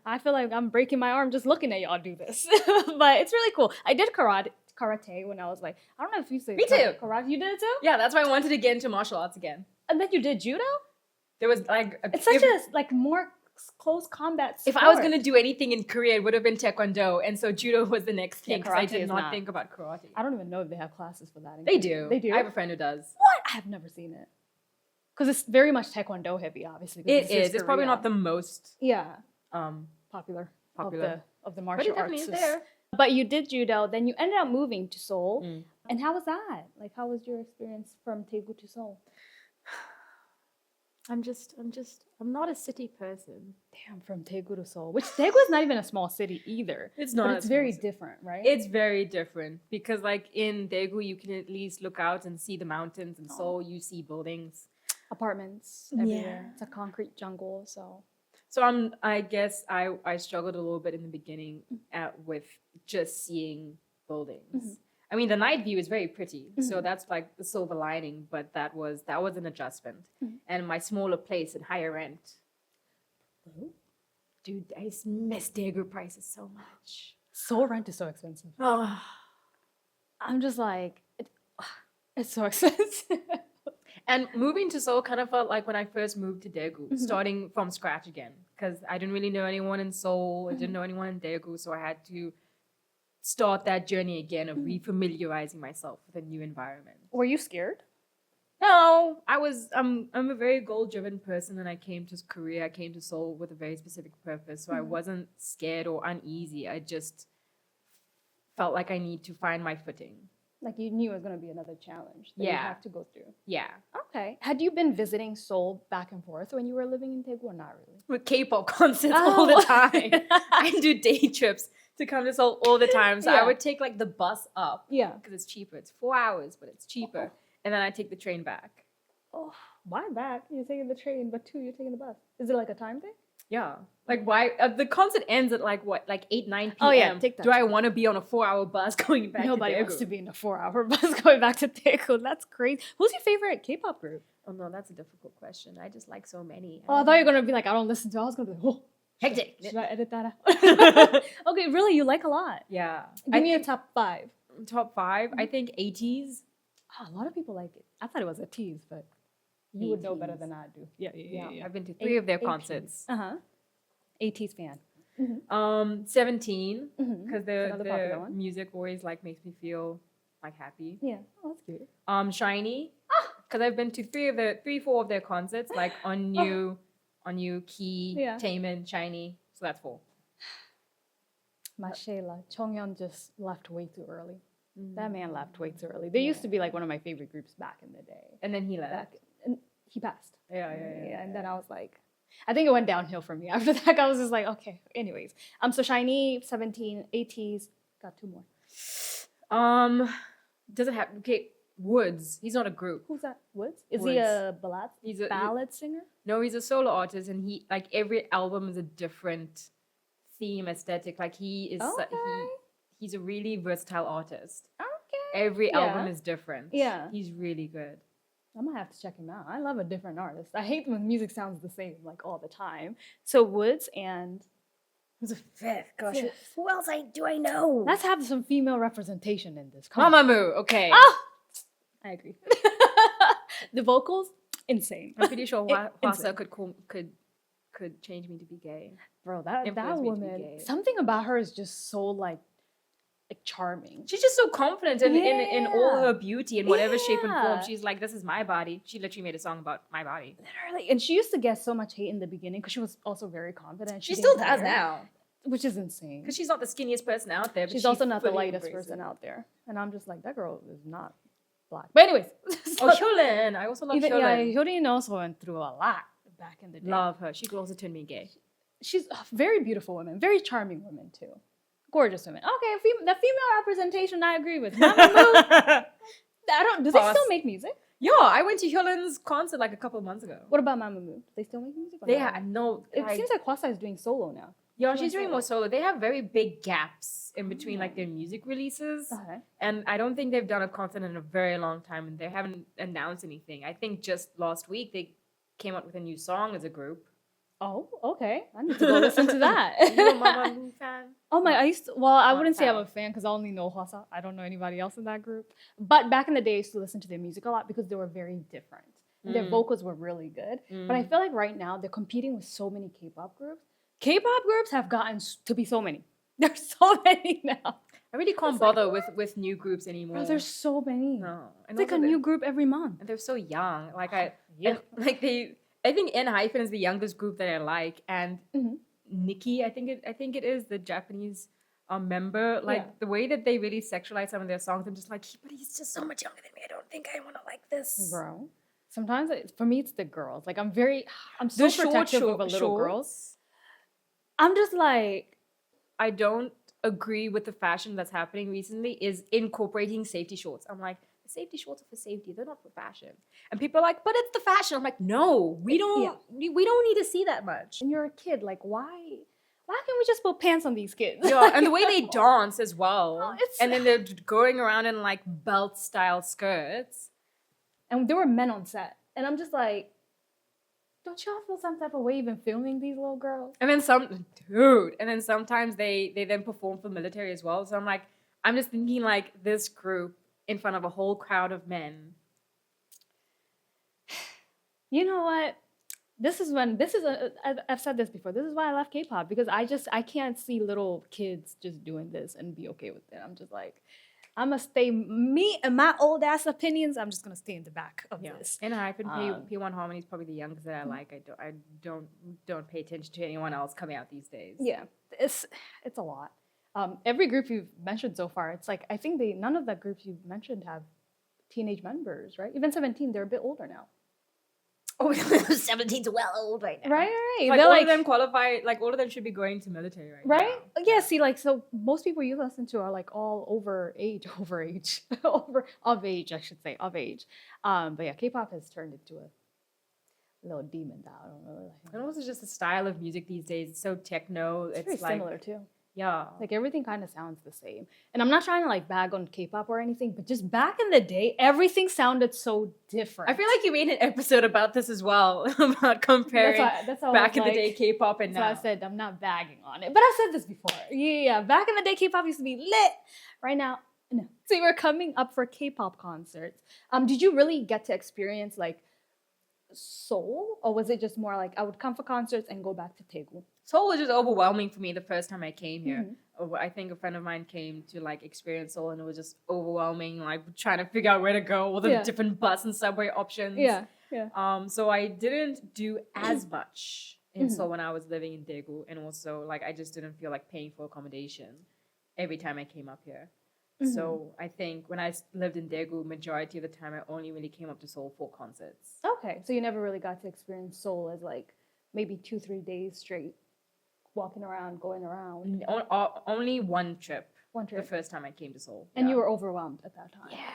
Speaker 2: I feel like I'm breaking my arm just looking at y'all do this. But it's really cool. I did karate when I was like, I don't know if you say
Speaker 1: Me too.
Speaker 2: karate. You did it too?
Speaker 1: Yeah, that's why I wanted to get into martial arts again.
Speaker 2: And then you did judo?
Speaker 1: There was like
Speaker 2: It's such a like more close combat sport.
Speaker 1: if I was gonna do anything in Korea, it would have been taekwondo, and so judo was the next thing because I
Speaker 2: karate
Speaker 1: did
Speaker 2: is
Speaker 1: not
Speaker 2: not.
Speaker 1: think about karate.
Speaker 2: I don't even know if they have classes for that.
Speaker 1: They do.
Speaker 2: They do?
Speaker 1: I have a friend who does.
Speaker 2: What? I have never seen it. Because it's very much taekwondo heavy, obviously. 'cause
Speaker 1: It
Speaker 2: this
Speaker 1: is. It's probably
Speaker 2: Korea.
Speaker 1: not the most
Speaker 2: Yeah,
Speaker 1: popular,
Speaker 2: of the
Speaker 1: but
Speaker 2: martial
Speaker 1: it definitely
Speaker 2: arts.
Speaker 1: is there.
Speaker 2: But you did judo, then you ended up moving to Seoul.
Speaker 1: Mm.
Speaker 2: And how was that? Like, how was your experience from Daegu to Seoul?
Speaker 1: I'm not a city person.
Speaker 2: Damn, from Daegu to Seoul, which Daegu is not even a small city either.
Speaker 1: It's not.
Speaker 2: But
Speaker 1: a
Speaker 2: it's
Speaker 1: small
Speaker 2: very
Speaker 1: city.
Speaker 2: different, right?
Speaker 1: It's very different because, like in Daegu, you can at least look out and see the mountains. In Seoul, you see buildings.
Speaker 2: Apartments
Speaker 1: Yeah.
Speaker 2: everywhere. It's a concrete jungle, so.
Speaker 1: So I guess I struggled a little bit in the beginning with just seeing buildings. I mean, the night view is very pretty, so that's like the silver lining. But that was an adjustment. And my smaller place and higher rent. Dude, I just miss Daegu prices so much.
Speaker 2: Seoul rent is so expensive.
Speaker 1: Oh.
Speaker 2: I'm just like, it's so expensive.
Speaker 1: And moving to Seoul kind of felt like when I first moved to Daegu, starting from scratch again, because I didn't really know anyone in Seoul. I didn't know anyone in Daegu, so I had to start that journey again of refamiliarizing myself with a new environment.
Speaker 2: Were you scared?
Speaker 1: No, I'm a very goal-driven person, and I came to Korea, I came to Seoul with a very specific purpose, so I wasn't scared or uneasy. I just felt like I need to find my footing.
Speaker 2: Like you knew it was going to be another challenge that you
Speaker 1: Yeah.
Speaker 2: have to go through.
Speaker 1: Yeah.
Speaker 2: Okay. Had you been visiting Seoul back and forth when you were living in Daegu or not really?
Speaker 1: With K-pop concerts all the time. I do day trips to come to Seoul all the time. So
Speaker 2: Yeah.
Speaker 1: I would take like the bus up
Speaker 2: Yeah.
Speaker 1: because it's cheaper. It's 4 hours, but it's cheaper. And then I take the train back.
Speaker 2: Oh, why back? You're taking the train, but you're taking the bus. Is it like a time thing?
Speaker 1: Yeah. Like why? The concert ends at like what? Like 8, 9 p.m.
Speaker 2: Oh, yeah, take that
Speaker 1: Do I
Speaker 2: train.
Speaker 1: want to be on a 4-hour bus going back
Speaker 2: Nobody
Speaker 1: to Daegu?
Speaker 2: wants to be in a 4-hour bus going back to Daegu. That's crazy. Who's your favorite K-pop group?
Speaker 1: Oh no, that's a difficult question. I just like so many.
Speaker 2: Oh, I thought you were going to be like, I don't listen to it. I was going to be like, oh,
Speaker 1: Hectic.
Speaker 2: should I edit that out? Okay, really? You like a lot.
Speaker 1: Yeah.
Speaker 2: Give me a top 5.
Speaker 1: Top 5. I think 80s.
Speaker 2: Oh, a lot of people like it. I thought it was a tease, but you would know better
Speaker 1: 80s.
Speaker 2: than I do. Yeah.
Speaker 1: I've been to 3 of their concerts.
Speaker 2: Uh-huh. 80s fan.
Speaker 1: 17 because
Speaker 2: Another popular
Speaker 1: their
Speaker 2: one.
Speaker 1: music always like makes me feel like happy.
Speaker 2: Yeah. Oh, that's cute.
Speaker 1: Shiny because I've been to 4 of their concerts like on you, Key,
Speaker 2: Yeah.
Speaker 1: Taemin, Shiny. So that's 4.
Speaker 2: Mashayla, Chonghyun just left way too early. That man left way too early. They used to be like one of my favorite groups back in the day.
Speaker 1: And then he left.
Speaker 2: And he passed.
Speaker 1: Yeah.
Speaker 2: And then I was like, I think it went downhill for me. After that, I was just like, okay. Anyways, so Shiny, 17, 80s, got 2 more.
Speaker 1: Does it have Woods? He's not a group.
Speaker 2: Who's that? Woods? Is he
Speaker 1: Woods.
Speaker 2: a ballad?
Speaker 1: He's a
Speaker 2: Ballad singer?
Speaker 1: No, he's a solo artist, and he like every album is a different theme, aesthetic. Like he is,
Speaker 2: Okay.
Speaker 1: he's a really versatile artist.
Speaker 2: Okay.
Speaker 1: Every album
Speaker 2: Yeah.
Speaker 1: is different.
Speaker 2: Yeah.
Speaker 1: He's really good.
Speaker 2: I might have to check him out. I love a different artist. I hate when music sounds the same like all the time. So Woods and
Speaker 1: Who's a 5th? Gosh,
Speaker 2: Fifth.
Speaker 1: who else do I know?
Speaker 2: let's have some female representation in this. Come on.
Speaker 1: Mamamoo. Okay.
Speaker 2: Oh! I agree. The vocals, insane.
Speaker 1: I'm pretty sure
Speaker 2: Insane.
Speaker 1: Hwasa could change me to be gay.
Speaker 2: Bro, that
Speaker 1: Influence me to be
Speaker 2: woman,
Speaker 1: gay.
Speaker 2: something about her is just so like charming.
Speaker 1: She's just so confident in all
Speaker 2: Yeah.
Speaker 1: her beauty in whatever shape and form.
Speaker 2: Yeah.
Speaker 1: She's like, this is my body. She literally made a song about my body.
Speaker 2: Literally. And she used to get so much hate in the beginning because she was also very confident.
Speaker 1: She
Speaker 2: gained
Speaker 1: still does
Speaker 2: hair,
Speaker 1: now.
Speaker 2: Which is insane.
Speaker 1: Because she's not the skinniest person out there. But
Speaker 2: She's
Speaker 1: she
Speaker 2: also not the
Speaker 1: fully
Speaker 2: lightest
Speaker 1: embraces
Speaker 2: person
Speaker 1: it.
Speaker 2: out there. And I'm just like, that girl is not black. But anyways.
Speaker 1: Oh, Hyolyn. I also love
Speaker 2: Yeah,
Speaker 1: Hyolyn.
Speaker 2: Hyolyn also went through a lot back in the day.
Speaker 1: Love her. She could also turn me gay.
Speaker 2: She's a very beautiful woman, very charming woman too. Gorgeous women. Okay, the female representation I agree with. Mamamoo, do they
Speaker 1: Pass.
Speaker 2: still make music?
Speaker 1: Yeah, I went to Hyolyn's concert like a couple of months ago.
Speaker 2: What about Mamamoo? Do they still make music? or
Speaker 1: They
Speaker 2: not?
Speaker 1: had no.
Speaker 2: It
Speaker 1: like-
Speaker 2: seems like Hwasa is doing solo now.
Speaker 1: Yeah,
Speaker 2: She
Speaker 1: she's
Speaker 2: went
Speaker 1: doing
Speaker 2: solo.
Speaker 1: more solo. They have very big gaps in between like their music releases.
Speaker 2: Okay.
Speaker 1: And I don't think they've done a concert in a very long time and they haven't announced anything. I think just last week they came out with a new song as a group.
Speaker 2: Oh, okay. I need to go listen to that.
Speaker 1: Are you a Mamamoo fan?
Speaker 2: Oh my, I
Speaker 1: Not
Speaker 2: wouldn't say I'm
Speaker 1: fan.
Speaker 2: a fan because I only know Hwasa. I don't know anybody else in that group. But back in the day, I used to listen to their music a lot because they were very different. And their vocals were really good. But I feel like right now they're competing with so many K-pop groups. K-pop groups have gotten to be so many. There's so many now.
Speaker 1: I really can't bother with new groups anymore.
Speaker 2: Bro, there's so many.
Speaker 1: No. And
Speaker 2: It's like a
Speaker 1: also
Speaker 2: new group every month.
Speaker 1: and they're so young. Like
Speaker 2: Yeah.
Speaker 1: I think N-Hyphen is the youngest group that I like, and
Speaker 2: Mhm.
Speaker 1: Nikki, I think it is the Japanese member. Like
Speaker 2: Yeah.
Speaker 1: the way that they really sexualize some of their songs, I'm just like, but he's just so much younger than me. I don't think I want to like this.
Speaker 2: Bro. Sometimes for me it's the girls. Like I'm so
Speaker 1: The
Speaker 2: protective over little girls.
Speaker 1: shorts.
Speaker 2: I'm just like,
Speaker 1: I don't agree with the fashion that's happening recently is incorporating safety shorts. I'm like, the safety shorts are for safety. They're not for fashion. And people are like, but it's the fashion. I'm like, no, we don't.
Speaker 2: Yeah.
Speaker 1: We don't need to see that much.
Speaker 2: when you're a kid, like why can't we just put pants on these kids?
Speaker 1: Yeah, and the way they dance as well.
Speaker 2: Oh, it's-
Speaker 1: And then they're going around in like belt style skirts.
Speaker 2: And there were men on set. And I'm just like, don't y'all feel some type of way even filming these little girls?
Speaker 1: And then sometimes they then perform for military as well. So I'm just thinking like this group in front of a whole crowd of men.
Speaker 2: You know what? I've said this before. This is why I left K-pop because I can't see little kids just doing this and be okay with it. I'm just like, I'm gonna stay me and my old ass opinions. I'm just gonna stay in the back of this.
Speaker 1: And P1 Harmony is probably the youngest that I like. I don't pay attention to anyone else coming out these days.
Speaker 2: Yeah, it's a lot. Every group you've mentioned so far, it's like I think none of the groups you've mentioned have teenage members, right? Even 17, they're a bit older now.
Speaker 1: Oh, 17's well old right now.
Speaker 2: Right.
Speaker 1: Like
Speaker 2: They're
Speaker 1: all
Speaker 2: like,
Speaker 1: of them qualify. Like all of them should be going to military right
Speaker 2: right?
Speaker 1: now.
Speaker 2: Yeah. See, like so, most people you listen to are like all of age, I should say, of age. But yeah, K-pop has turned into a little demon now. I don't know.
Speaker 1: And also just the style of music these days. It's so techno.
Speaker 2: It's very
Speaker 1: like,
Speaker 2: similar too.
Speaker 1: Yeah.
Speaker 2: Like everything kind of sounds the same. And I'm not trying to like bag on K-pop or anything, but just back in the day, everything sounded so different.
Speaker 1: I feel like you made an episode about this as well, about comparing
Speaker 2: that's why
Speaker 1: back in the day K-pop and
Speaker 2: so
Speaker 1: now.
Speaker 2: I said I'm not bagging on it. But I've said this before. Yeah. Back in the day, K-pop used to be lit. Right now, no. So we're coming up for K-pop concerts. Did you really get to experience like Seoul? Or was it just more like I would come for concerts and go back to Daegu?
Speaker 1: Seoul was just overwhelming for me the first time I came here.
Speaker 2: Mm-hmm.
Speaker 1: I think a friend of mine came to like experience Seoul and it was just overwhelming, like trying to figure out where to go, all the different bus and subway options.
Speaker 2: Yeah.
Speaker 1: So I didn't do as much in Seoul when I was living in Daegu, and also like I just didn't feel like paying for accommodation every time I came up here. So I think when I lived in Daegu, majority of the time I only really came up to Seoul for concerts.
Speaker 2: Okay. So you never really got to experience Seoul as like maybe 2-3 days straight walking around, going around.
Speaker 1: Only one trip.
Speaker 2: One trip.
Speaker 1: The first time I came to Seoul.
Speaker 2: And
Speaker 1: Yeah.
Speaker 2: you were overwhelmed at that time.
Speaker 1: Yeah.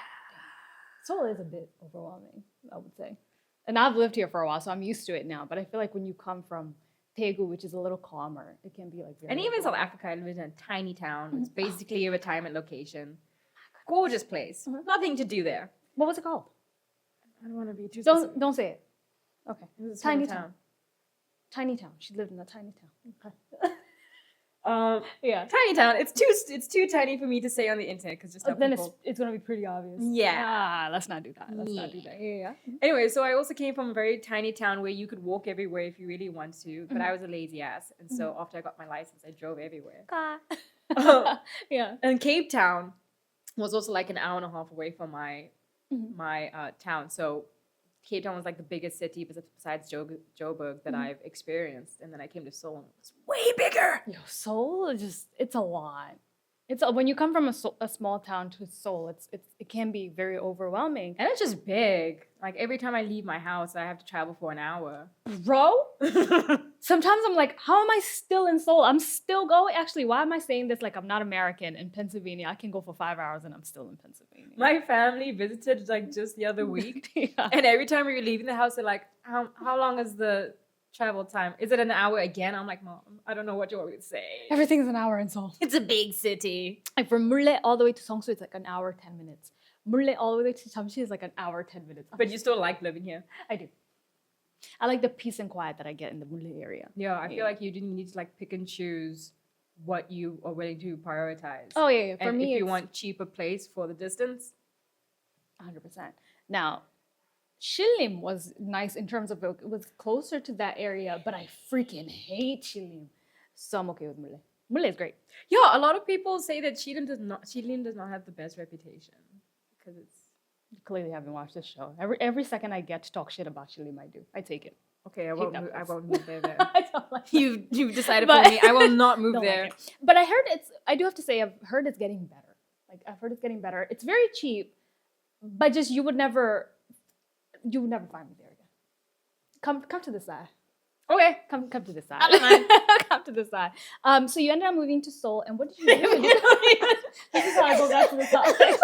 Speaker 2: Seoul is a bit overwhelming, I would say. And I've lived here for a while, so I'm used to it now. But I feel like when you come from Daegu, which is a little calmer, it can be like very
Speaker 1: And even South
Speaker 2: overwhelming.
Speaker 1: Africa, I lived in a tiny town. It's basically a retirement location. Gorgeous place. Nothing to do there.
Speaker 2: What was it called?
Speaker 1: I don't want to be too specific.
Speaker 2: Don't say it. Okay.
Speaker 1: It was a small
Speaker 2: Tiny town. Tiny town. She lived in a tiny town. Okay. Yeah.
Speaker 1: Tiny town. It's too tiny for me to say on the internet because just
Speaker 2: Then
Speaker 1: people...
Speaker 2: it's gonna be pretty obvious.
Speaker 1: Yeah.
Speaker 2: Let's not do that. Let's not do that. Yeah.
Speaker 1: Anyway, so I also came from a very tiny town where you could walk everywhere if you really want to, but I was a lazy ass, and so after I got my license, I drove everywhere.
Speaker 2: Yeah.
Speaker 1: And Cape Town was also like an hour and a half away from my town. So Cape Town was like the biggest city besides Joburg that I've experienced. And then I came to Seoul and it was way bigger.
Speaker 2: Yo, Seoul is it's a lot. When you come from a small town to Seoul, it can be very overwhelming.
Speaker 1: And it's just big. Like every time I leave my house, I have to travel for an hour.
Speaker 2: Bro, sometimes I'm like, how am I still in Seoul? I'm still going. Actually, why am I saying this? Like I'm not American. In Pennsylvania, I can go for 5 hours and I'm still in Pennsylvania.
Speaker 1: My family visited like just the other week.
Speaker 2: Yeah.
Speaker 1: And every time we were leaving the house, they're like, how long is the travel time? Is it an hour again? I'm like, Mom, I don't know what you want me to say.
Speaker 2: Everything's an hour in Seoul.
Speaker 1: It's a big city.
Speaker 2: Like from Murle all the way to Seongsu, it's like an hour, 10 minutes. Murle all the way to Jamshi is like an hour, 10 minutes.
Speaker 1: But you still like living here.
Speaker 2: I do. I like the peace and quiet that I get in the Mule area.
Speaker 1: Yeah, I feel like you didn't need to like pick and choose what you are willing to prioritize.
Speaker 2: Oh yeah. For
Speaker 1: and
Speaker 2: me,
Speaker 1: if you
Speaker 2: it's
Speaker 1: want cheaper place for the distance,
Speaker 2: 100%. Now, Shilim was nice in terms of it was closer to that area, but I freaking hate Shilim. So I'm okay with Mule. Mule is great.
Speaker 1: yeah, a lot of people say that Shilin does not have the best reputation because it's
Speaker 2: You clearly haven't watched this show. Every second I get to talk shit about Shilim, I do. I take it.
Speaker 1: okay.
Speaker 2: Hate that
Speaker 1: I
Speaker 2: place.
Speaker 1: won't move there. Then
Speaker 2: I don't like it.
Speaker 1: you've decided
Speaker 2: But-
Speaker 1: for me. I will not move
Speaker 2: Don't
Speaker 1: there.
Speaker 2: like it. But I heard I do have to say, I've heard it's getting better. Like, I've heard it's getting better. It's very cheap, but just you would never find me there again. Come to the side.
Speaker 1: Okay.
Speaker 2: Come to the side.
Speaker 1: I don't mind.
Speaker 2: Come to the side. So you ended up moving to Seoul, and what did you do? This is how I go back to the topic.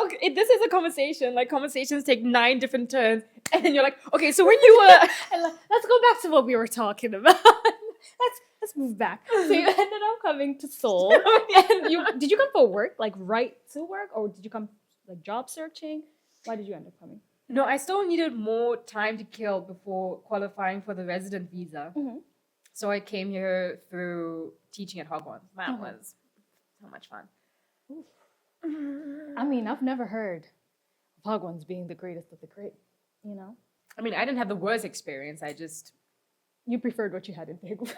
Speaker 1: Okay, this is a conversation. Like conversations take 9 different turns, and then you're like, okay, so when you were,
Speaker 2: And let's go back to what we were talking about. Let's move back. So you ended up coming to Seoul, and did you come for work, like right to work, or did you come like job searching? Why did you end up coming?
Speaker 1: no, I still needed more time to kill before qualifying for the resident visa.
Speaker 2: Mhm.
Speaker 1: So I came here through teaching at Hogwarts. That
Speaker 2: Mhm.
Speaker 1: was so much fun.
Speaker 2: I mean, I've never heard of Hogwarts being the greatest of the great. You know,
Speaker 1: I mean, I didn't have the worst experience. I just
Speaker 2: you preferred what you had in Daegu.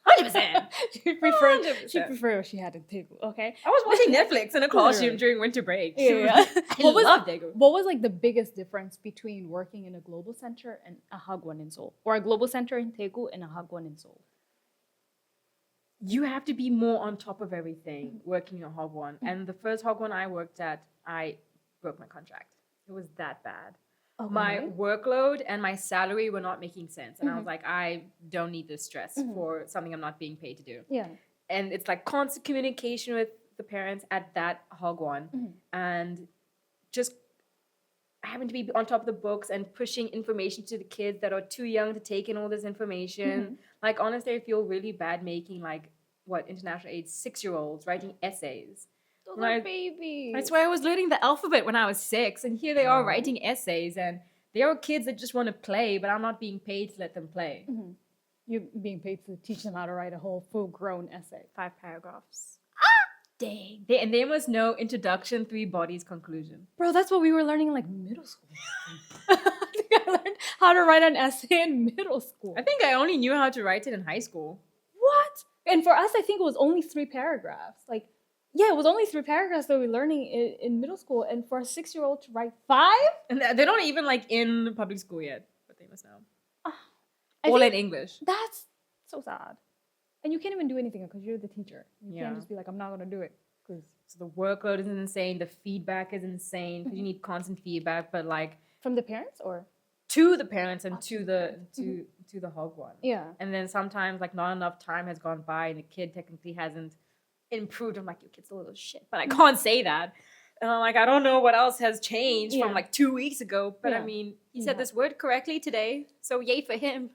Speaker 1: 100%.
Speaker 2: She preferred
Speaker 1: 100%.
Speaker 2: what she had in Daegu. Okay.
Speaker 1: I was watching Netflix in a classroom
Speaker 2: Literally.
Speaker 1: during winter break.
Speaker 2: Yeah.
Speaker 1: I
Speaker 2: What was-
Speaker 1: love Daegu.
Speaker 2: What was like the biggest difference between working in a global center and a Hagwon in Seoul, or a global center in Daegu and a Hagwon in Seoul?
Speaker 1: You have to be more on top of everything working in Hogwarts. And the first Hogwarts I worked at, I broke my contract. It was that bad.
Speaker 2: Okay.
Speaker 1: My workload and my salary were not making sense. And I was
Speaker 2: Mhm.
Speaker 1: like, I don't need this stress
Speaker 2: Mhm.
Speaker 1: for something I'm not being paid to do.
Speaker 2: Yeah.
Speaker 1: And it's like constant communication with the parents at that Hogwarts.
Speaker 2: Mhm.
Speaker 1: And just having to be on top of the books and pushing information to the kids that are too young to take in all this information.
Speaker 2: Mhm.
Speaker 1: Like, honestly, I feel really bad making, like, international age 6-year-olds writing essays.
Speaker 2: Those
Speaker 1: Right.
Speaker 2: are babies.
Speaker 1: That's why I was learning the alphabet when I was 6, and here they are
Speaker 2: Oh.
Speaker 1: writing essays, and they are kids that just want to play, but I'm not being paid to let them play.
Speaker 2: Mhm. You're being paid to teach them how to write a whole full-grown essay.
Speaker 1: 5 paragraphs.
Speaker 2: Dang.
Speaker 1: And they must know introduction, 3 bodies, conclusion.
Speaker 2: Bro, that's what we were learning in like middle school. I think I learned how to write an essay in middle school.
Speaker 1: I think I only knew how to write it in high school.
Speaker 2: What? And for us, I think it was only 3 paragraphs. Like, yeah, it was only 3 paragraphs that we were learning in middle school. And for a 6-year-old to write 5?
Speaker 1: And they're not even, like, in public school yet, but they must know.
Speaker 2: I
Speaker 1: All
Speaker 2: think
Speaker 1: in English.
Speaker 2: that's so sad. And you can't even do anything because you're the teacher. You
Speaker 1: Yeah.
Speaker 2: can't just be like, I'm not going to do it. Because
Speaker 1: So the workload is insane. The feedback is insane because you need constant feedback, but like
Speaker 2: from the parents or?
Speaker 1: to the parents and to the to the Hogwarts.
Speaker 2: Yeah.
Speaker 1: And then sometimes like not enough time has gone by and the kid technically hasn't improved. I'm like, your kid's a little shit, but I can't say that. And I'm like, I don't know what else has changed
Speaker 2: Yeah.
Speaker 1: from like 2 weeks ago. But I
Speaker 2: Yeah.
Speaker 1: mean, he
Speaker 2: Yeah.
Speaker 1: said this word correctly today, so yay for him.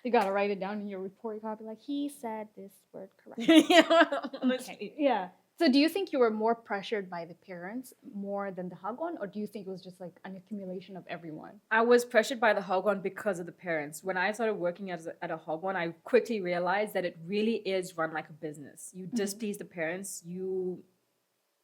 Speaker 2: You got to write it down in your report card. Be like, he said this word correctly.
Speaker 1: Yeah, honestly.
Speaker 2: Okay. Yeah. So do you think you were more pressured by the parents more than the Hagwon, or do you think it was just like an accumulation of everyone?
Speaker 1: I was pressured by the Hogwarts because of the parents. When I started working at a Hogwarts, I quickly realized that it really is run like a business. You displease the parents, you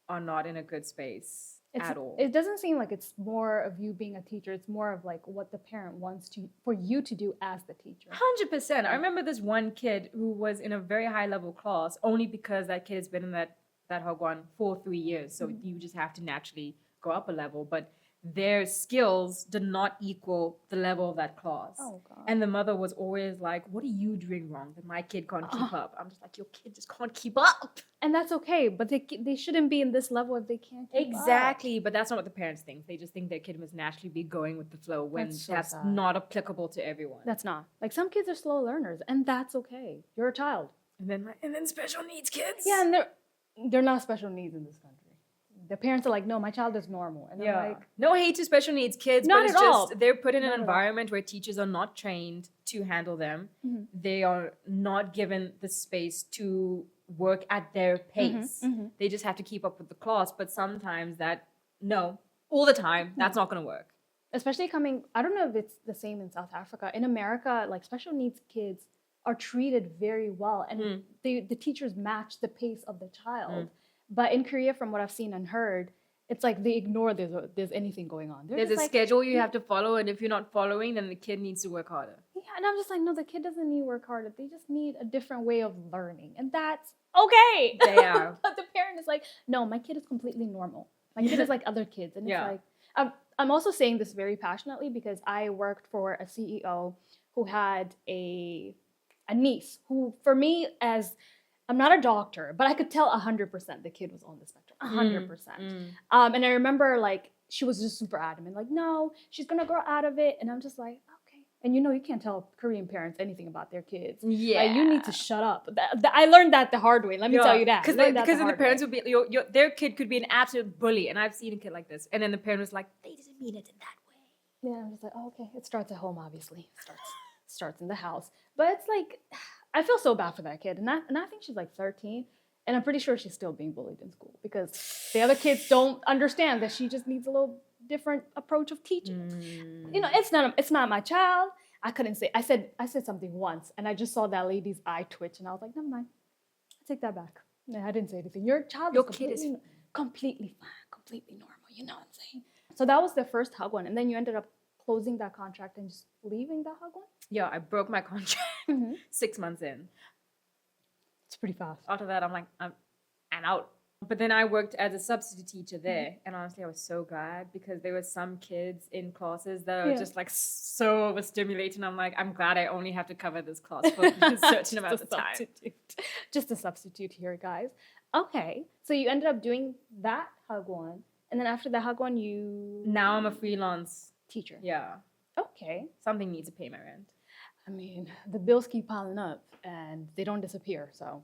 Speaker 1: are not in a good space at all.
Speaker 2: It doesn't seem like it's more of you being a teacher. It's more of like what the parent wants for you to do as the teacher.
Speaker 1: 100%. I remember this one kid who was in a very high level class only because that kid has been in that Hogwarts for 3 years. So you just have to naturally go up a level. But their skills did not equal the level of that class.
Speaker 2: Oh, God.
Speaker 1: And the mother was always like, what are you doing wrong that my kid can't keep up? I'm just like, your kid just can't keep up.
Speaker 2: And that's okay, but they shouldn't be in this level if they can't keep up.
Speaker 1: Exactly. But that's not what the parents think. They just think their kid must naturally be going with the flow when
Speaker 2: That's so
Speaker 1: that's
Speaker 2: sad.
Speaker 1: not applicable to everyone.
Speaker 2: That's not. Like, some kids are slow learners, and that's okay. You're a child.
Speaker 1: and then special needs kids.
Speaker 2: Yeah, and they're not special needs in this country. The parents are like, no, my child is normal. And they're like,
Speaker 1: no hate to special needs kids,
Speaker 2: Not
Speaker 1: but it's
Speaker 2: at all.
Speaker 1: just they're put in
Speaker 2: Not
Speaker 1: an
Speaker 2: at all.
Speaker 1: environment where teachers are not trained to handle them.
Speaker 2: Mhm.
Speaker 1: They are not given the space to work at their pace.
Speaker 2: mhm.
Speaker 1: They just have to keep up with the class, but sometimes all the time, that's not going to work.
Speaker 2: Especially coming, I don't know if it's the same in South Africa. In America, like special needs kids are treated very well, and the teachers match the pace of the child. But in Korea, from what I've seen and heard, it's like they ignore there's anything going on.
Speaker 1: There's a schedule you have to follow, and if you're not following, then the kid needs to work harder.
Speaker 2: Yeah, and I'm just like, no, the kid doesn't need to work harder. They just need a different way of learning, and that's okay.
Speaker 1: They are.
Speaker 2: But the parent is like, no, my kid is completely normal. My kid is like other kids, and it's like, I'm also saying this very passionately because I worked for a CEO who had a niece who, for me, as I'm not a doctor, but I could tell 100% the kid was on the spectrum, 100%. And I remember like she was just super adamant, like, no, she's gonna grow out of it. And I'm just like, okay. And you know, you can't tell Korean parents anything about their kids.
Speaker 1: Yeah,
Speaker 2: like, you need to shut up. I learned that the hard way. Let me tell you that.
Speaker 1: Because then the parents would be, their kid could be an absolute bully, and I've seen a kid like this. And then the parent was like, they didn't mean it in that way.
Speaker 2: Yeah, I'm just like, oh, okay. It starts at home, obviously. Starts in the house. But it's like, I feel so bad for that kid. And I think she's like 13. And I'm pretty sure she's still being bullied in school because the other kids don't understand that she just needs a little different approach of teaching. You know, it's not my child. I couldn't say, I said something once and I just saw that lady's eye twitch and I was like, never mind. I take that back. No, I didn't say anything. Your kid is completely fine, completely normal. You know what I'm saying? So that was the first hug one. And then you ended up closing that contract and just leaving the hug one?
Speaker 1: Yeah, I broke my contract 6 months in.
Speaker 2: It's pretty fast.
Speaker 1: After that, I'm like, I'm out. But then I worked as a substitute teacher there. And honestly, I was so glad because there were some kids in classes that were just like so overstimulated. And I'm like, I'm glad I only have to cover this class for a certain amount of time.
Speaker 2: Just a substitute here, guys. Okay. So you ended up doing that hug one. And then after the hug one,
Speaker 1: Now I'm a freelance
Speaker 2: teacher.
Speaker 1: Yeah.
Speaker 2: Okay.
Speaker 1: Something needs to pay my rent.
Speaker 2: I mean, the bills keep piling up and they don't disappear. So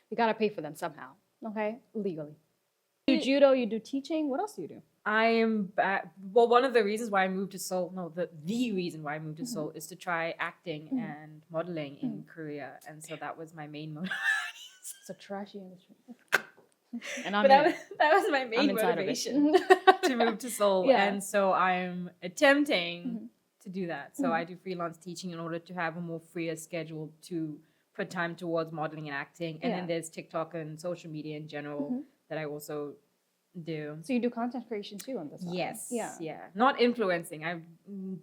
Speaker 2: we got to pay for them somehow. Okay? Legally. You do judo, you do teaching. What else do you do?
Speaker 1: I am back. Well, one of the reasons why I moved to Seoul, the reason why I moved to Seoul is to try acting and modeling in Korea. And so that was my main motivation.
Speaker 2: It's a trashy industry.
Speaker 1: And that was my main motivation to move to Seoul. Yeah. And so I'm attempting to do that. So I do freelance teaching in order to have a more freer schedule to put time towards modeling and acting. And then there's TikTok and social media in general that I also do.
Speaker 2: So you do content creation too on this side?
Speaker 1: Yes. Yeah. Not influencing. I'm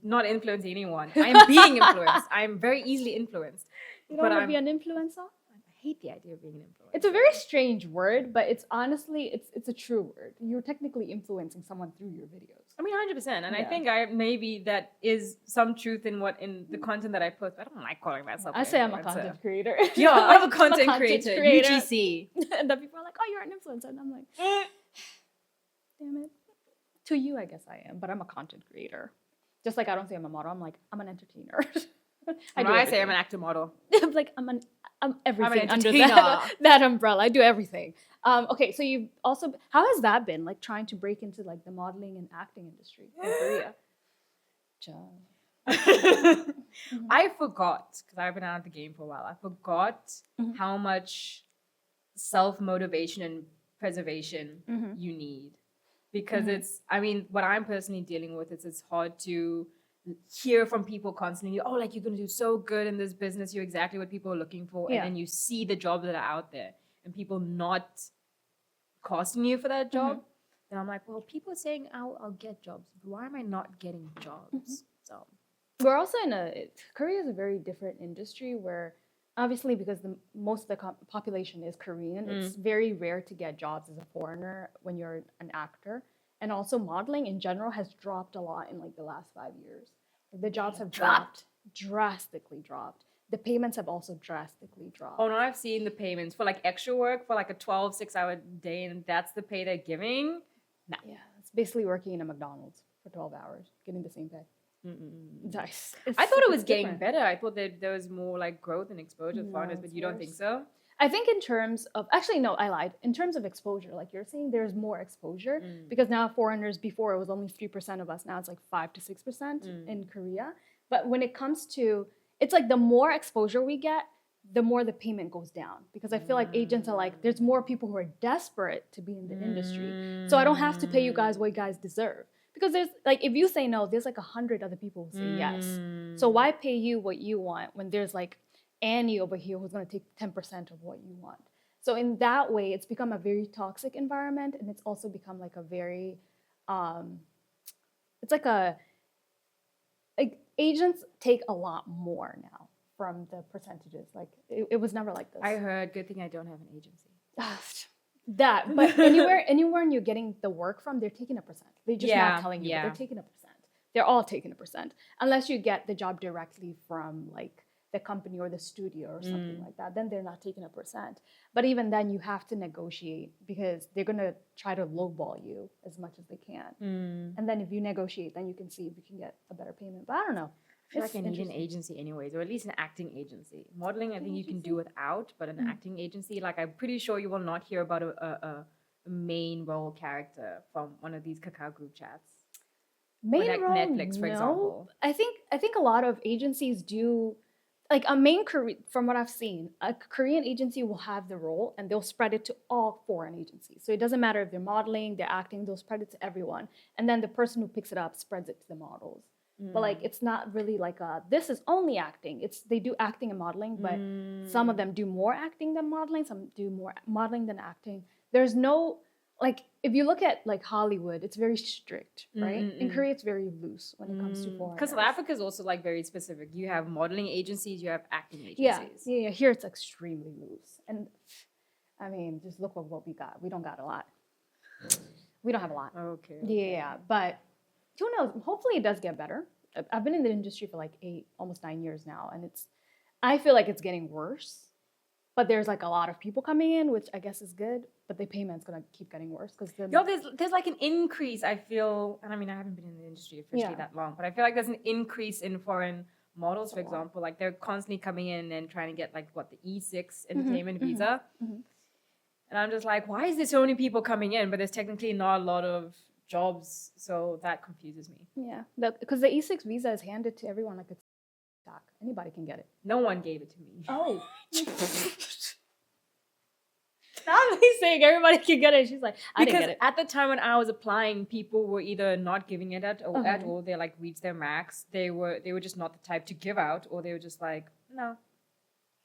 Speaker 1: not influencing anyone. I am being influenced. I'm very easily influenced.
Speaker 2: You don't want to be an influencer?
Speaker 1: I hate the idea of being an influencer.
Speaker 2: It's a very strange word, but it's honestly, it's a true word. You're technically influencing someone through your videos.
Speaker 1: I mean, 100%. And I think maybe that is some truth in the content that I post. I don't like calling myself
Speaker 2: I say I'm a content creator.
Speaker 1: Yeah, I'm a content creator. UGC.
Speaker 2: And then people are like, oh, you're an influencer. And I'm like, damn it. To you, I guess I am, but I'm a content creator. Just like I don't say I'm a model. I'm like, I'm an entertainer.
Speaker 1: I say I'm an actor model.
Speaker 2: I'm like, I'm everything under that umbrella. I do everything. Okay, so you've also, how has that been, like trying to break into like the modeling and acting industry in Korea?
Speaker 1: I forgot, because I've been out of the game for a while, I forgot how much self-motivation and preservation you need. Because what I'm personally dealing with is it's hard to hear from people constantly, oh, like you're going to do so good in this business, you're exactly what people are looking for. And then you see the jobs that are out there and people not costing you for that job. Then I'm like, well, people are saying I'll get jobs. Why am I not getting jobs? So
Speaker 2: we're also Korea is a very different industry where obviously because most of the population is Korean, it's very rare to get jobs as a foreigner when you're an actor. And also modeling in general has dropped a lot in like the last 5 years. The jobs have drastically dropped. The payments have also drastically dropped.
Speaker 1: Oh no, I've seen the payments for like extra work for like a 6-hour day and that's the pay they're giving.
Speaker 2: No. Yeah, it's basically working in a McDonald's for 12 hours, getting the same pay. Nice.
Speaker 1: I thought it was getting better. I thought that there was more like growth and exposure for foreigners, but you don't think so?
Speaker 2: I think in terms of, actually, no, I lied. In terms of exposure, like you're saying, there's more exposure because now foreigners, before it was only 3% of us. Now it's like 5 to 6% in Korea. But when it comes to, it's like the more exposure we get, the more the payment goes down. Because I feel like agents are like, there's more people who are desperate to be in the industry. So I don't have to pay you guys what you guys deserve. because there's like, if you say no, there's like 100 other people who say yes. So why pay you what you want when there's like Annie over here who's going to take 10% of what you want? So in that way, it's become a very toxic environment, and it's also become like a very, it's like agents take a lot more now from the percentages. Like it was never like this.
Speaker 1: I heard, good thing I don't have an agency.
Speaker 2: That, but anywhere you're getting the work from, they're taking 1%. They're just not telling you, but they're taking 1%. They're all taking 1%, unless you get the job directly from like the company or the studio or something like that. Then they're not taking 1%. But even then, you have to negotiate because they're gonna try to lowball you as much as they can. And then if you negotiate, then you can see if you can get a better payment. But I don't know.
Speaker 1: I feel like I need an agency anyways, or at least an acting agency. Modeling, I think you can do without, but an acting agency, like I'm pretty sure you will not hear about a main role character from one of these cacao group chats.
Speaker 2: Main
Speaker 1: like
Speaker 2: role,
Speaker 1: Netflix, for example.
Speaker 2: I think a lot of agencies do, like a main Korean, from what I've seen, a Korean agency will have the role and they'll spread it to all foreign agencies. So it doesn't matter if they're modeling, they're acting, they'll spread it to everyone. And then the person who picks it up spreads it to the models. But like, it's not really like this is only acting. They do acting and modeling, but some of them do more acting than modeling. Some do more modeling than acting. There's no, like, if you look at like Hollywood, it's very strict, right? In Korea, it's very loose when it comes to foreign.
Speaker 1: Because South Africa is also like very specific. You have modeling agencies, you have acting agencies.
Speaker 2: Yeah. Here it's extremely loose. And I mean, just look at what we got. We don't got a lot. We don't have a lot.
Speaker 1: Okay.
Speaker 2: Yeah, but who knows? Hopefully it does get better. I've been in the industry for like almost 9 years now, and I feel like it's getting worse. But there's like a lot of people coming in, which I guess is good. But the payment's gonna keep getting worse because
Speaker 1: there's like an increase. I feel, and I mean I haven't been in the industry officially that long, but I feel like there's an increase in foreign models, for example. Like they're constantly coming in and trying to get like the E6 entertainment visa, and I'm just like, why is there so many people coming in? But there's technically not a lot of jobs, so that confuses me.
Speaker 2: Yeah, because the E6 visa is handed to everyone like it's stock. Anybody can get it.
Speaker 1: No one gave it to me.
Speaker 2: Oh. Now he's saying everybody can get it. She's like, I didn't get it.
Speaker 1: At the time when I was applying, people were either not giving it at all. They like reached their max. They were just not the type to give out, or they were just like, no.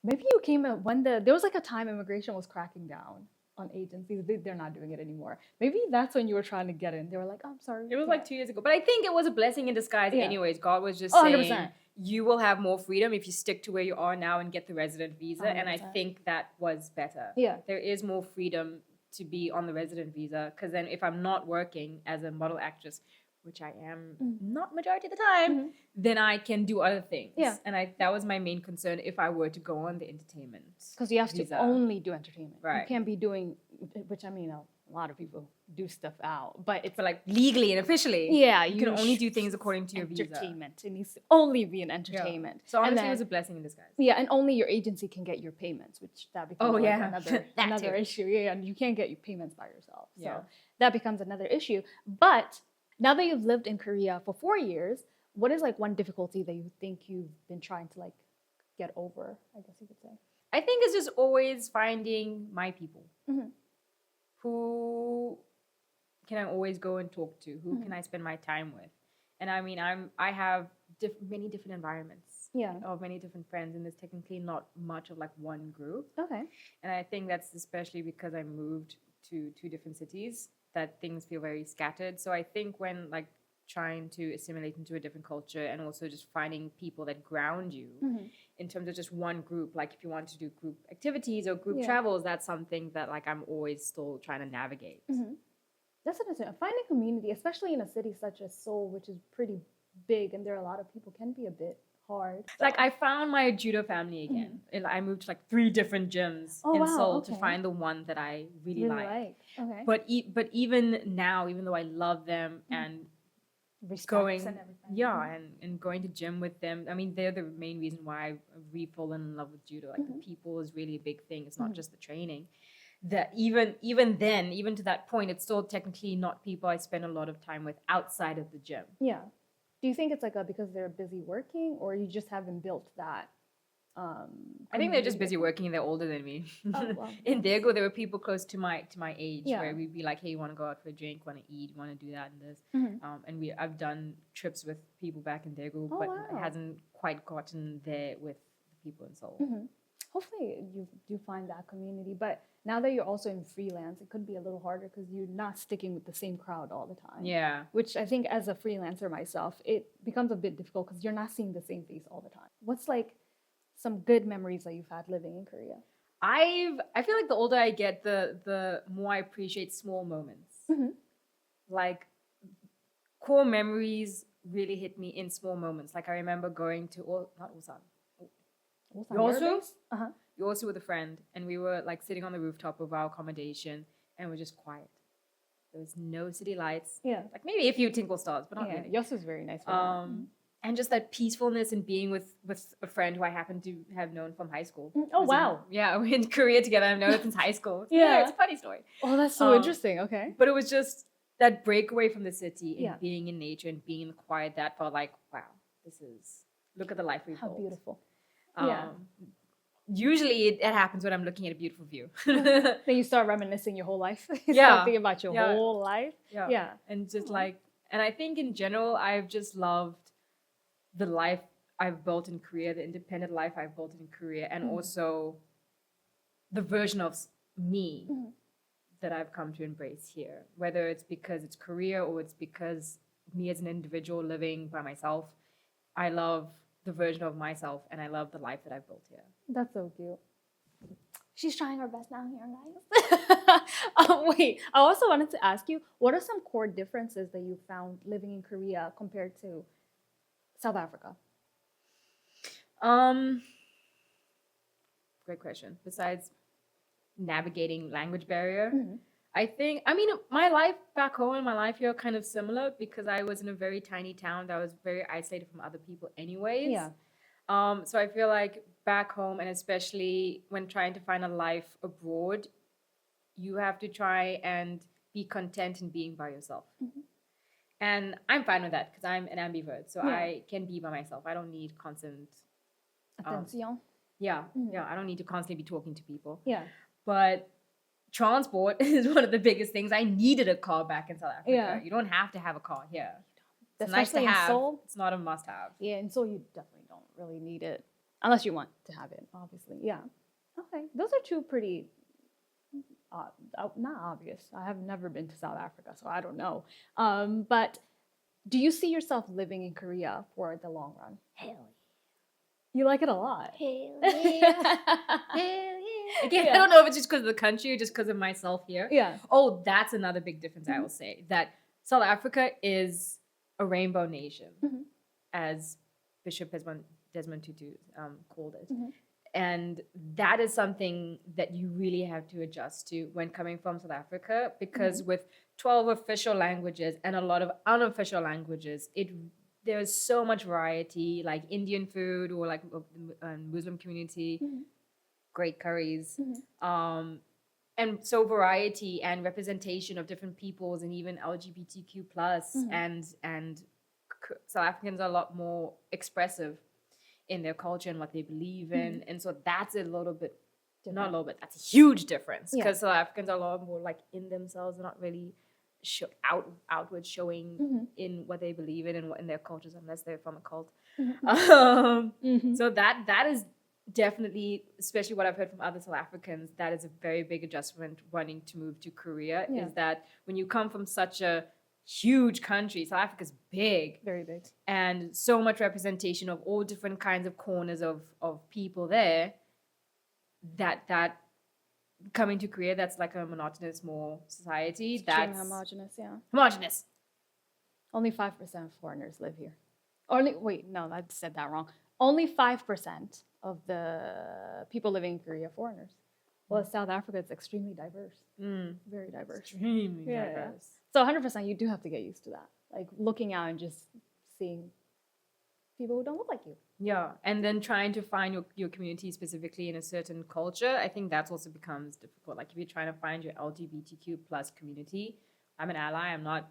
Speaker 2: Maybe you came in when there was like a time immigration was cracking down on agencies. They're not doing it anymore. Maybe that's when you were trying to get in. They were like, oh, I'm sorry.
Speaker 1: It was like 2 years ago. But I think it was a blessing in disguise anyways. God was just saying, 100%. You will have more freedom if you stick to where you are now and get the resident visa. 100%. And I think that was better.
Speaker 2: Yeah.
Speaker 1: There is more freedom to be on the resident visa, because then if I'm not working as a model actress, which I am not majority of the time, then I can do other things.
Speaker 2: Yeah.
Speaker 1: And that was my main concern if I were to go on the entertainment.
Speaker 2: Because you have
Speaker 1: visa.
Speaker 2: to only do entertainment.
Speaker 1: Right.
Speaker 2: You can't be doing, which I mean, a lot of people do stuff out, but it's
Speaker 1: like legally and officially.
Speaker 2: Yeah.
Speaker 1: You can only do things according to your visa.
Speaker 2: Entertainment. It needs to only be an entertainment.
Speaker 1: Yeah. So honestly, it was a blessing in disguise.
Speaker 2: Yeah, and only your agency can get your payments, which that becomes another issue. Yeah, and you can't get your payments by yourself. So that becomes another issue. But now that you've lived in Korea for 4 years, what is like one difficulty that you think you've been trying to like get over, I guess you could say?
Speaker 1: I think it's just always finding my people. Who can I always go and talk to? Who can I spend my time with? And I mean, I have many different environments.
Speaker 2: Yeah.
Speaker 1: Of many different friends, and there's technically not much of like one group.
Speaker 2: Okay.
Speaker 1: And I think that's especially because I moved to 2 different cities, that things feel very scattered. So I think when like trying to assimilate into a different culture, and also just finding people that ground you in terms of just one group, like if you want to do group activities or group travels, that's something that like I'm always still trying to navigate.
Speaker 2: That's interesting. Finding community, especially in a city such as Seoul, which is pretty big and there are a lot of people, can be a bit hard.
Speaker 1: Like I found my judo family again. And I moved to like 3 different gyms in Seoul to find the one that I really like.
Speaker 2: Okay.
Speaker 1: But even now, even though I love them and
Speaker 2: respects and everything.
Speaker 1: And going to gym with them. I mean, they're the main reason why I've re-fallen in love with judo. Like the people is really a big thing. It's not just the training. That even to that point, it's still technically not people I spend a lot of time with outside of the gym.
Speaker 2: Yeah. Do you think it's like because they're busy working, or you just haven't built that
Speaker 1: I think they're just busy working and they're older than me.
Speaker 2: Oh, wow.
Speaker 1: In Daegu, there were people close to my age
Speaker 2: Yeah.
Speaker 1: where we'd be like, "Hey, you want to go out for a drink? Want to eat? Want to do that and this?"
Speaker 2: Mhm.
Speaker 1: And I've done trips with people back in Daegu,
Speaker 2: Oh,
Speaker 1: but
Speaker 2: wow.
Speaker 1: it hasn't quite gotten there with the people in Seoul.
Speaker 2: Mhm. Hopefully you do find that community. But now that you're also in freelance, it could be a little harder because you're not sticking with the same crowd all the time.
Speaker 1: Yeah.
Speaker 2: Which I think as a freelancer myself, it becomes a bit difficult because you're not seeing the same face all the time. What's like some good memories that you've had living in Korea?
Speaker 1: I feel like the older I get, the more I appreciate small moments.
Speaker 2: Mhm.
Speaker 1: Like core memories really hit me in small moments. Like I remember going to not Ulsan,
Speaker 2: What's on
Speaker 1: Yosu?
Speaker 2: your base? Uh-huh.
Speaker 1: Yosu with a friend, and we were like sitting on the rooftop of our accommodation, and it was just quiet. There was no city lights,
Speaker 2: Yeah.
Speaker 1: like maybe a few twinkle stars, but not
Speaker 2: Yeah.
Speaker 1: really.
Speaker 2: Yosu's very nice for that.
Speaker 1: And just that peacefulness and being with a friend who I happen to have known from high school.
Speaker 2: Oh,
Speaker 1: Was
Speaker 2: wow.
Speaker 1: yeah, we're in Korea together. I've known her since high school.
Speaker 2: Yeah.
Speaker 1: It's a funny story.
Speaker 2: Oh, that's so
Speaker 1: Um,
Speaker 2: interesting. Okay.
Speaker 1: But it was just that breakaway from the city and
Speaker 2: Yeah.
Speaker 1: being in nature and being in the quiet that felt like, wow, look at the life we've
Speaker 2: How
Speaker 1: built.
Speaker 2: beautiful.
Speaker 1: Um,
Speaker 2: Yeah.
Speaker 1: Usually it happens when I'm looking at a beautiful view.
Speaker 2: Then you start reminiscing your whole life. You
Speaker 1: Yeah.
Speaker 2: start thinking about your
Speaker 1: Yeah.
Speaker 2: whole life.
Speaker 1: Yeah.
Speaker 2: Yeah.
Speaker 1: And just
Speaker 2: Aw.
Speaker 1: like, and I think in general, I've just loved the life I've built in Korea, the independent life I've built in Korea, and
Speaker 2: Mhm.
Speaker 1: also the version of me
Speaker 2: Mhm.
Speaker 1: that I've come to embrace here. Whether it's because it's Korea or it's because me as an individual living by myself, I love the version of myself and I love the life that I've built here.
Speaker 2: That's so cute. She's trying her best now here, guys. Wait, I also wanted to ask you, what are some core differences that you found living in Korea compared to South Africa?
Speaker 1: Great question. Besides navigating language barrier,
Speaker 2: Mhm.
Speaker 1: I mean, my life back home and my life here are kind of similar because I was in a very tiny town that was very isolated from other people anyways.
Speaker 2: Yeah.
Speaker 1: So I feel like back home, and especially when trying to find a life abroad, you have to try and be content in being by yourself.
Speaker 2: Mhm.
Speaker 1: And I'm fine with that because I'm an ambivert. So
Speaker 2: Yeah.
Speaker 1: I can be by myself. I don't need constant,
Speaker 2: Attention.
Speaker 1: yeah,
Speaker 2: Mhm.
Speaker 1: I don't need to constantly be talking to people.
Speaker 2: Yeah.
Speaker 1: But transport is one of the biggest things. I needed a car back in South Africa.
Speaker 2: Yeah.
Speaker 1: You don't have to have a car here. It's nice to
Speaker 2: Especially in
Speaker 1: have.
Speaker 2: Seoul.
Speaker 1: It's not a must-have.
Speaker 2: Yeah, and so you definitely don't really need it unless you want to have it, obviously. Yeah. Okay. Those are two pretty not obvious. I have never been to South Africa, so I don't know. But do you see yourself living in Korea for the long run?
Speaker 1: Hell
Speaker 2: You like it a lot.
Speaker 1: Hell yeah. Hell yeah. Again,
Speaker 2: Yeah.
Speaker 1: I don't know if it's just because of the country or just because of myself here.
Speaker 2: Yeah.
Speaker 1: Oh, that's another big difference I
Speaker 2: Mhm.
Speaker 1: will say. That South Africa is a rainbow nation,
Speaker 2: Mhm.
Speaker 1: as Bishop Desmond Tutu called it.
Speaker 2: Mhm.
Speaker 1: And that is something that you really have to adjust to when coming from South Africa, because with 12 official languages and a lot of unofficial languages, there's so much variety, like Indian food or like Muslim community,
Speaker 2: Mhm.
Speaker 1: great curries.
Speaker 2: Mhm.
Speaker 1: And so variety and representation of different peoples and even LGBTQ plus
Speaker 2: Mhm.
Speaker 1: and South Africans are a lot more expressive in their culture and what they believe in. And so that's a little bit, not a little bit, that's a huge difference
Speaker 2: Yeah.
Speaker 1: because South Africans are a lot more like in themselves. They're not really outward showing
Speaker 2: Mhm.
Speaker 1: in what they believe in and what in their cultures unless they're from a cult.
Speaker 2: Mhm. Mhm.
Speaker 1: So that is definitely, especially what I've heard from other South Africans, that is a very big adjustment wanting to move to Korea.
Speaker 2: Yeah.
Speaker 1: Is that when you come from such a huge country, South Africa's big,
Speaker 2: Very big.
Speaker 1: and so much representation of all different kinds of corners of people there, that coming to Korea, that's like a monotonous more society.
Speaker 2: Extreme
Speaker 1: That's
Speaker 2: homogenous, yeah.
Speaker 1: homogenous.
Speaker 2: Only 5% of foreigners live here. No, I said that wrong. Only 5% of the people living in Korea are foreigners. Well, South Africa is extremely diverse. Very diverse.
Speaker 1: Extremely
Speaker 2: Yeah.
Speaker 1: diverse.
Speaker 2: So 100%, you do have to get used to that. Like looking out and just seeing people who don't look like you.
Speaker 1: Yeah, and then trying to find your community specifically in a certain culture, I think that's also becomes difficult. Like if you're trying to find your LGBTQ plus community, I'm an ally. I'm not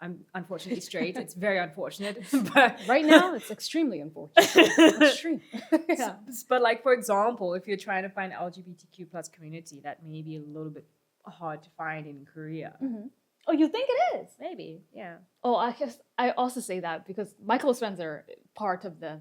Speaker 1: I'm unfortunately straight. It's very unfortunate. But
Speaker 2: Right now, it's extremely unfortunate. Extreme. Yeah.
Speaker 1: But like, for example, if you're trying to find LGBTQ plus community, that may be a little bit hard to find in Korea.
Speaker 2: Mm-hmm. Oh, you think it is?
Speaker 1: Maybe, yeah.
Speaker 2: Oh, I guess I also say that because my close friends are part of the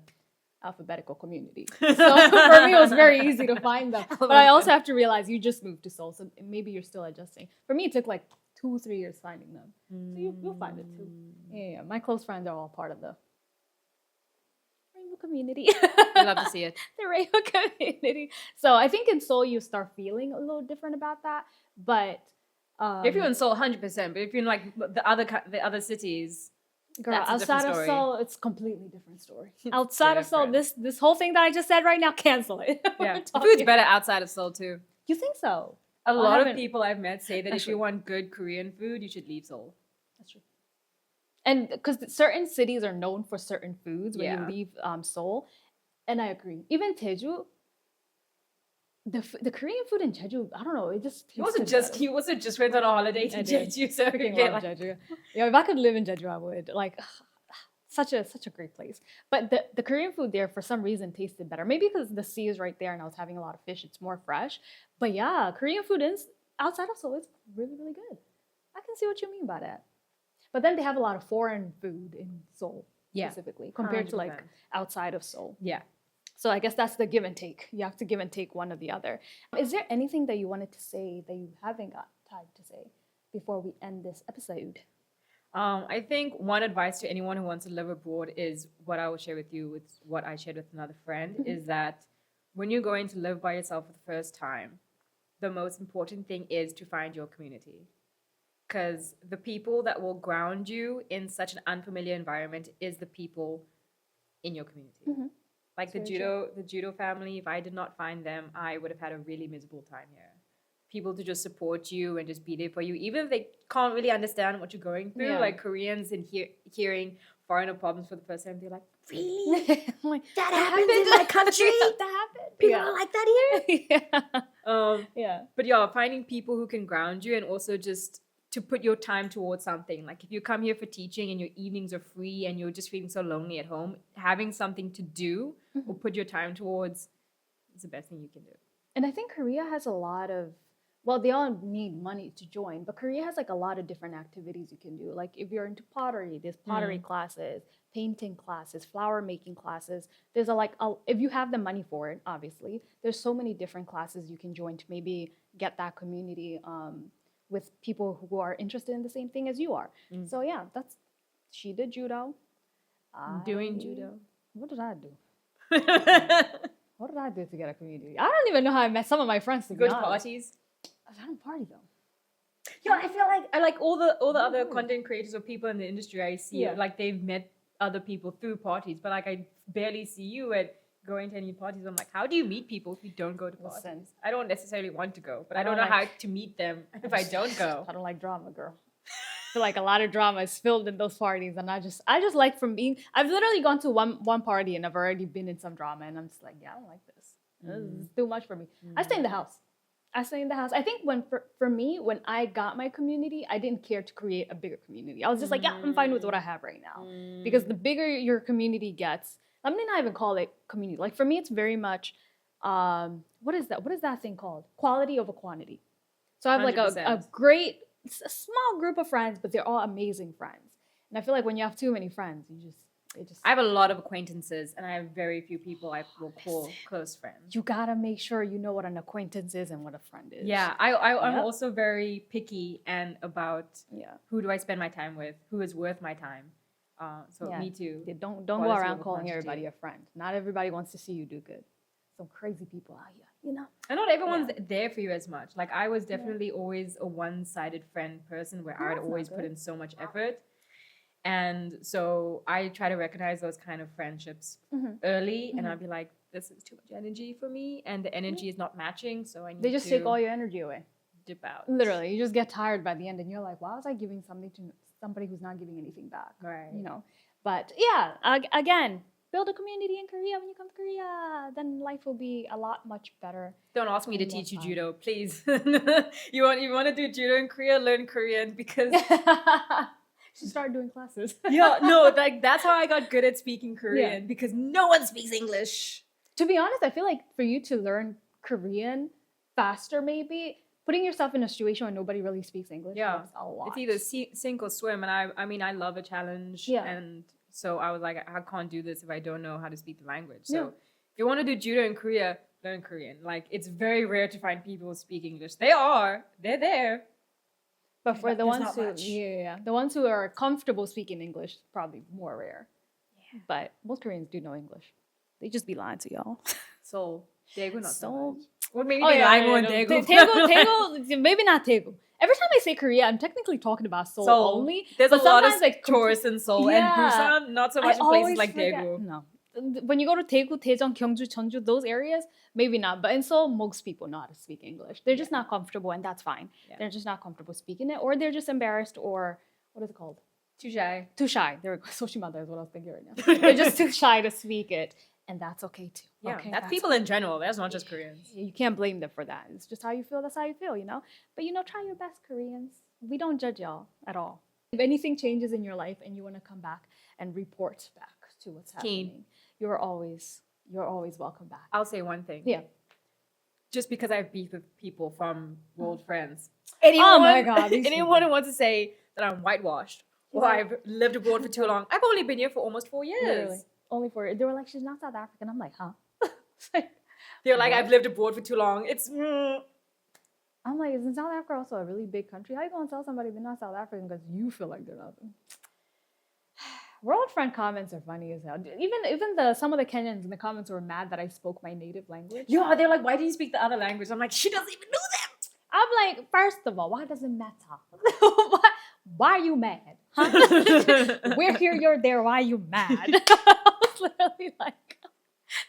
Speaker 2: alphabetical community. So for me, it was very easy to find them. But I also have to realize you just moved to Seoul, so maybe you're still adjusting. For me, it took like 2-3 years finding them. So you'll find it too. Yeah. My close friends are all part of the rainbow community.
Speaker 1: I love to see it.
Speaker 2: The rainbow community. So I think in Seoul, you start feeling a little different about that. But
Speaker 1: if you're in Seoul, 100%. But if you're in like the other cities,
Speaker 2: girl,
Speaker 1: that's a
Speaker 2: outside
Speaker 1: different
Speaker 2: of
Speaker 1: story.
Speaker 2: Seoul, it's a completely different story. Outside of Seoul, this whole thing that I just said right now, cancel it.
Speaker 1: Yeah, the food's better outside of Seoul too.
Speaker 2: You think so?
Speaker 1: A
Speaker 2: Well, I
Speaker 1: lot of
Speaker 2: haven't-
Speaker 1: people I've met say that if
Speaker 2: Actually-
Speaker 1: you want good Korean food, you should leave Seoul.
Speaker 2: That's true. And because certain cities are known for certain foods when
Speaker 1: Yeah.
Speaker 2: you leave Seoul, and I agree. Even Jeju, the Korean food in Jeju, I don't know, it just
Speaker 1: He also just went on a holiday to
Speaker 2: I did.
Speaker 1: Jeju, so
Speaker 2: freaking
Speaker 1: get
Speaker 2: love
Speaker 1: like,
Speaker 2: Jeju. Yeah, if I could live in Jeju, I would. Like, such a great place. But the Korean food there, for some reason, tasted better. Maybe because the sea is right there and I was having a lot of fish. It's more fresh. But yeah, Korean food outside of Seoul is really, really good. I can see what you mean by that. But then they have a lot of foreign food in Seoul, specifically, compared to like
Speaker 1: 100%.
Speaker 2: outside of Seoul.
Speaker 1: yeah.
Speaker 2: So I guess that's the give and take. You have to give and take one or the other. Is there anything that you wanted to say that you haven't got time to say before we end this episode?
Speaker 1: I think one advice to anyone who wants to live abroad is what I will share with you, with what I shared with another friend, is that when you're going to live by yourself for the first time, the most important thing is to find your community. Because the people that will ground you in such an unfamiliar environment is the people in your community.
Speaker 2: Mm-hmm.
Speaker 1: Like
Speaker 2: That's
Speaker 1: the judo family, if I did not find them, I would have had a really miserable time here. People to just support you and just be there for you, even if they can't really understand what you're going through.
Speaker 2: Yeah.
Speaker 1: Like Koreans and hearing foreigner problems for the first time, they're like, really?
Speaker 2: I'm like,
Speaker 1: That happens in my country?
Speaker 2: that happened.
Speaker 1: People are like that here?
Speaker 2: yeah. Yeah.
Speaker 1: But yeah, finding people who can ground you and also just to put your time towards something. Like if you come here for teaching and your evenings are free and you're just feeling so lonely at home, having something to do or put your time towards is the best thing you can do.
Speaker 2: And I think Korea has a lot of, well, they all need money to join, but Korea has like a lot of different activities you can do. Like if you're into pottery, there's pottery classes, painting classes, flower making classes. There's if you have the money for it, obviously, there's so many different classes you can join to maybe get that community with people who are interested in the same thing as you are. So yeah, she did judo.
Speaker 1: Doing judo.
Speaker 2: What did I do? What did I do to get a community? I don't even know how I met some of my friends to
Speaker 1: Go
Speaker 2: be
Speaker 1: to
Speaker 2: honest.
Speaker 1: parties.
Speaker 2: I don't party though.
Speaker 1: Yeah, I feel like I like all the other content creators or people in the industry I see,
Speaker 2: Yeah.
Speaker 1: like they've met other people through parties, but like I barely see you at going to any parties. I'm like, how do you meet people if you don't go to parties?
Speaker 2: Listen.
Speaker 1: I don't necessarily want to go, but I
Speaker 2: I
Speaker 1: don't
Speaker 2: don't
Speaker 1: know how
Speaker 2: like-
Speaker 1: to meet them if I don't go.
Speaker 2: I don't like drama, girl. I feel like a lot of drama is filled in those parties, and I just like from being. I've literally gone to one party and I've already been in some drama, and I'm just like, yeah, I don't like this. This is too much for me. I stay in the house. I think for me, when I got my community, I didn't care to create a bigger community. I was just like, yeah, I'm fine with what I have right now. Because the bigger your community gets, let me not even call it community. Like for me, it's very much, what is that? What is that thing called? Quality over quantity. So I have like a
Speaker 1: 100%.
Speaker 2: great, a small group of friends, but they're all amazing friends. And I feel like when you have too many friends,
Speaker 1: I have a lot of acquaintances, and I have very few people I will call close friends.
Speaker 2: you gotta make sure you know what an acquaintance is and what a friend is.
Speaker 1: Yeah, I'm
Speaker 2: Yep.
Speaker 1: also very picky and about
Speaker 2: Yeah.
Speaker 1: who do I spend my time with, who is worth my time. So
Speaker 2: Yeah.
Speaker 1: me too.
Speaker 2: Yeah, don't go
Speaker 1: Quality
Speaker 2: around
Speaker 1: over
Speaker 2: calling
Speaker 1: quantity.
Speaker 2: everybody a friend. Not everybody wants to see you do good. Some crazy people out here, you know.
Speaker 1: And not everyone's there for you as much. Like I was definitely always a one-sided friend person where I'd
Speaker 2: that's not
Speaker 1: always put
Speaker 2: good.
Speaker 1: in so much effort. And so I try to recognize those kind of friendships early, and I'll be like, this is too much energy for me, and the energy is not matching, so I need
Speaker 2: They just
Speaker 1: to
Speaker 2: take all your energy away.
Speaker 1: dip out.
Speaker 2: Literally, you just get tired by the end, and you're like, why was I giving something to somebody who's not giving anything back?
Speaker 1: Right.
Speaker 2: You know. But yeah, again, build a community in Korea when you come to Korea. Then life will be a lot much better.
Speaker 1: Don't ask me to
Speaker 2: One more
Speaker 1: teach you
Speaker 2: time.
Speaker 1: judo, please. You want to do judo in Korea? Learn Korean because
Speaker 2: She started doing classes.
Speaker 1: Yeah, no, like that's how I got good at speaking Korean because no one speaks English.
Speaker 2: To be honest, I feel like for you to learn Korean faster, maybe putting yourself in a situation where nobody really speaks English helps a lot.
Speaker 1: It's either sink or swim, and I mean, I love a challenge, and so I was like, I can't do this if I don't know how to speak the language. So if you want to do judo in Korea, learn Korean. Like, it's very rare to find people who speak English. They're there.
Speaker 2: But for the ones who, the ones who are comfortable speaking English, probably more rare. Yeah. But most Koreans do know English. They just be lying to y'all.
Speaker 1: So, Daegu not so
Speaker 2: so
Speaker 1: much. Well, maybe they lie more in Daegu.
Speaker 2: Daegu, maybe not Daegu. Every time I say Korea, I'm technically talking about Seoul only.
Speaker 1: There's a lot of like tourists in Seoul and Busan, not so much in places like Daegu.
Speaker 2: No. When you go to Daegu, Daejeon, Gyeongju, Jeonju, those areas, maybe not. But in Seoul, most people know how to speak English. They're just not comfortable, and that's fine. Yeah. They're just not comfortable speaking it, or they're just embarrassed, or what is it called?
Speaker 1: Too shy.
Speaker 2: Too shy. There we go. Soshimada is what I was thinking right now. They're just too shy to speak it. And that's okay too.
Speaker 1: Yeah,
Speaker 2: okay,
Speaker 1: that's people in general. That's not just Koreans.
Speaker 2: You can't blame them for that. It's just how you feel. That's how you feel, you know? But, try your best, Koreans. We don't judge y'all at all. If anything changes in your life and you want to come back and report back to what's happening, you're always welcome back.
Speaker 1: I'll say one thing.
Speaker 2: Yeah.
Speaker 1: Just because I have beef with people from World Friends.
Speaker 2: Oh my God.
Speaker 1: Anyone who wants to say that I'm whitewashed or I've lived abroad for too long. I've only been here for almost 4 years.
Speaker 2: Literally. Only for they were like, she's not South African. I'm like, huh?
Speaker 1: They're like, I've lived abroad for too long.
Speaker 2: I'm like, isn't South Africa also a really big country? How you gonna tell somebody they're not South African because you feel like they're not? World friend comments are funny as hell. Even some of the Kenyans in the comments were mad that I spoke my native language.
Speaker 1: Yeah, they're like, why do you speak the other language? I'm like, she doesn't even know that.
Speaker 2: I'm like, first of all, why does it matter? Why are you mad? Huh? We're here, you're there. Why are you mad? I was literally like,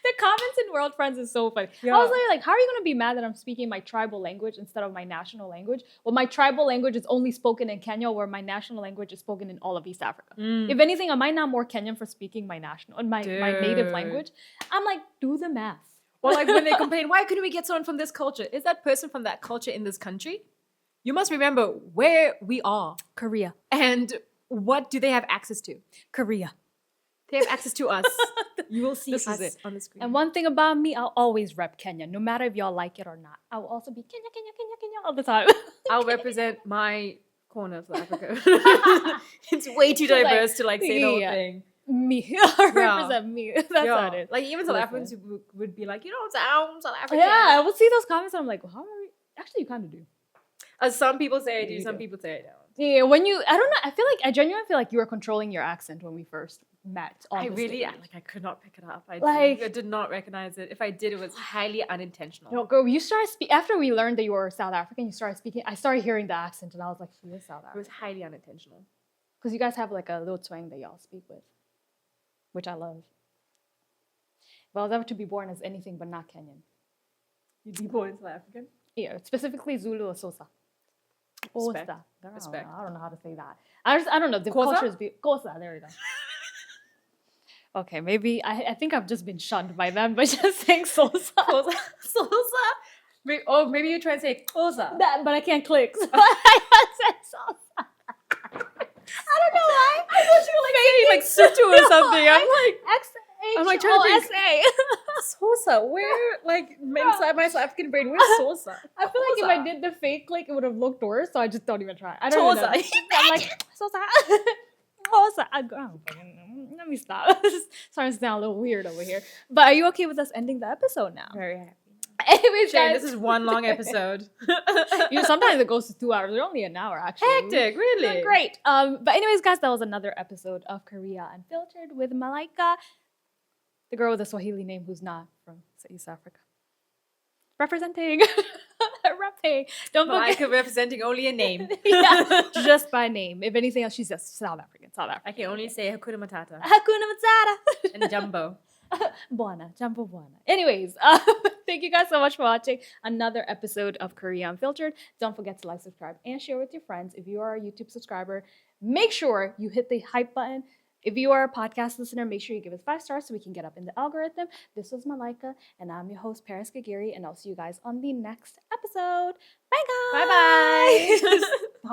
Speaker 2: the comments in World Friends is so funny. Yeah. I was literally like, how are you going to be mad that I'm speaking my tribal language instead of my national language? Well, my tribal language is only spoken in Kenya, where my national language is spoken in all of East Africa. If anything, am I not more Kenyan for speaking my my native language? I'm like, do the math.
Speaker 1: Or like when they complain, why couldn't we get someone from this culture? Is that person from that culture in this country? You must remember where we are.
Speaker 2: Korea.
Speaker 1: And what do they have access to?
Speaker 2: Korea.
Speaker 1: They have access to us. You will see
Speaker 2: this
Speaker 1: us
Speaker 2: is it.
Speaker 1: On the screen.
Speaker 2: And one thing about me, I'll always rep Kenya, no matter if y'all like it or not. I will also be Kenya, Kenya, Kenya, Kenya all the time.
Speaker 1: I'll represent my corner of South Africa. It's way too diverse to like say the whole thing.
Speaker 2: Me. Represent me. That's how it is.
Speaker 1: Like even South Africans who would be like, you don't sound South African.
Speaker 2: Yeah, I would see those comments and I'm like, well, how are we? Actually, you kind of do.
Speaker 1: Some people say I do, some people say I don't.
Speaker 2: Yeah, I don't know, I genuinely feel like you were controlling your accent when we first met.
Speaker 1: I could not pick it up. I did not recognize it. If I did, it was highly unintentional.
Speaker 2: No, girl, you started after we learned that you were South African, you started speaking, I started hearing the accent and I was like, she is South African.
Speaker 1: It was highly unintentional.
Speaker 2: Because you guys have like a little twang that y'all speak with, which I love. If I was ever to be born as anything but not Kenyan.
Speaker 1: You'd be born South African?
Speaker 2: Yeah, specifically Zulu or Xhosa.
Speaker 1: Respect.
Speaker 2: Respect. I don't know how to say that. I don't know. The culture is Xhosa. There we go. Okay, maybe I think I've just been shunned by them, but just saying Xhosa.
Speaker 1: Xhosa? Oh, maybe you're trying to say Xhosa.
Speaker 2: But I can't click. So I said Xhosa. I don't know why.
Speaker 1: I thought you were like saying like Sutu or something. I'm like trying to think. Xhosa, where like my South African brain? Where's Xhosa?
Speaker 2: I feel like if I did the fake click, it would have looked worse. So I just don't even try. I don't know. I'm like Xhosa. Xhosa. Let me stop. Starting to sound a little weird over here. But are you okay with us ending the episode now?
Speaker 1: Very happy.
Speaker 2: Anyways,
Speaker 1: Shane,
Speaker 2: guys,
Speaker 1: this is one long episode.
Speaker 2: Sometimes it goes to 2 hours. They're only an hour, actually.
Speaker 1: Hectic, really.
Speaker 2: Great. But anyways, guys, that was another episode of Korea Unfiltered with Malaika, the girl with a Swahili name who's not from East Africa. Representing. Repping. Don't forget.
Speaker 1: Malaika representing only a name.
Speaker 2: Yeah, just by name. If anything else, she's just South African.
Speaker 1: I can only say Hakuna Matata.
Speaker 2: Hakuna Matata.
Speaker 1: And Jumbo.
Speaker 2: Buona. Jumbo Buona. Anyways, thank you guys so much for watching another episode of Korea Unfiltered. Don't forget to like, subscribe, and share with your friends. If you are a YouTube subscriber, make sure you hit the hype button. If you are a podcast listener, make sure you give us 5 stars so we can get up in the algorithm. This was Malaika, and I'm your host, Paris Gagiri, and I'll see you guys on the next episode. Bye, guys.
Speaker 1: Bye-bye.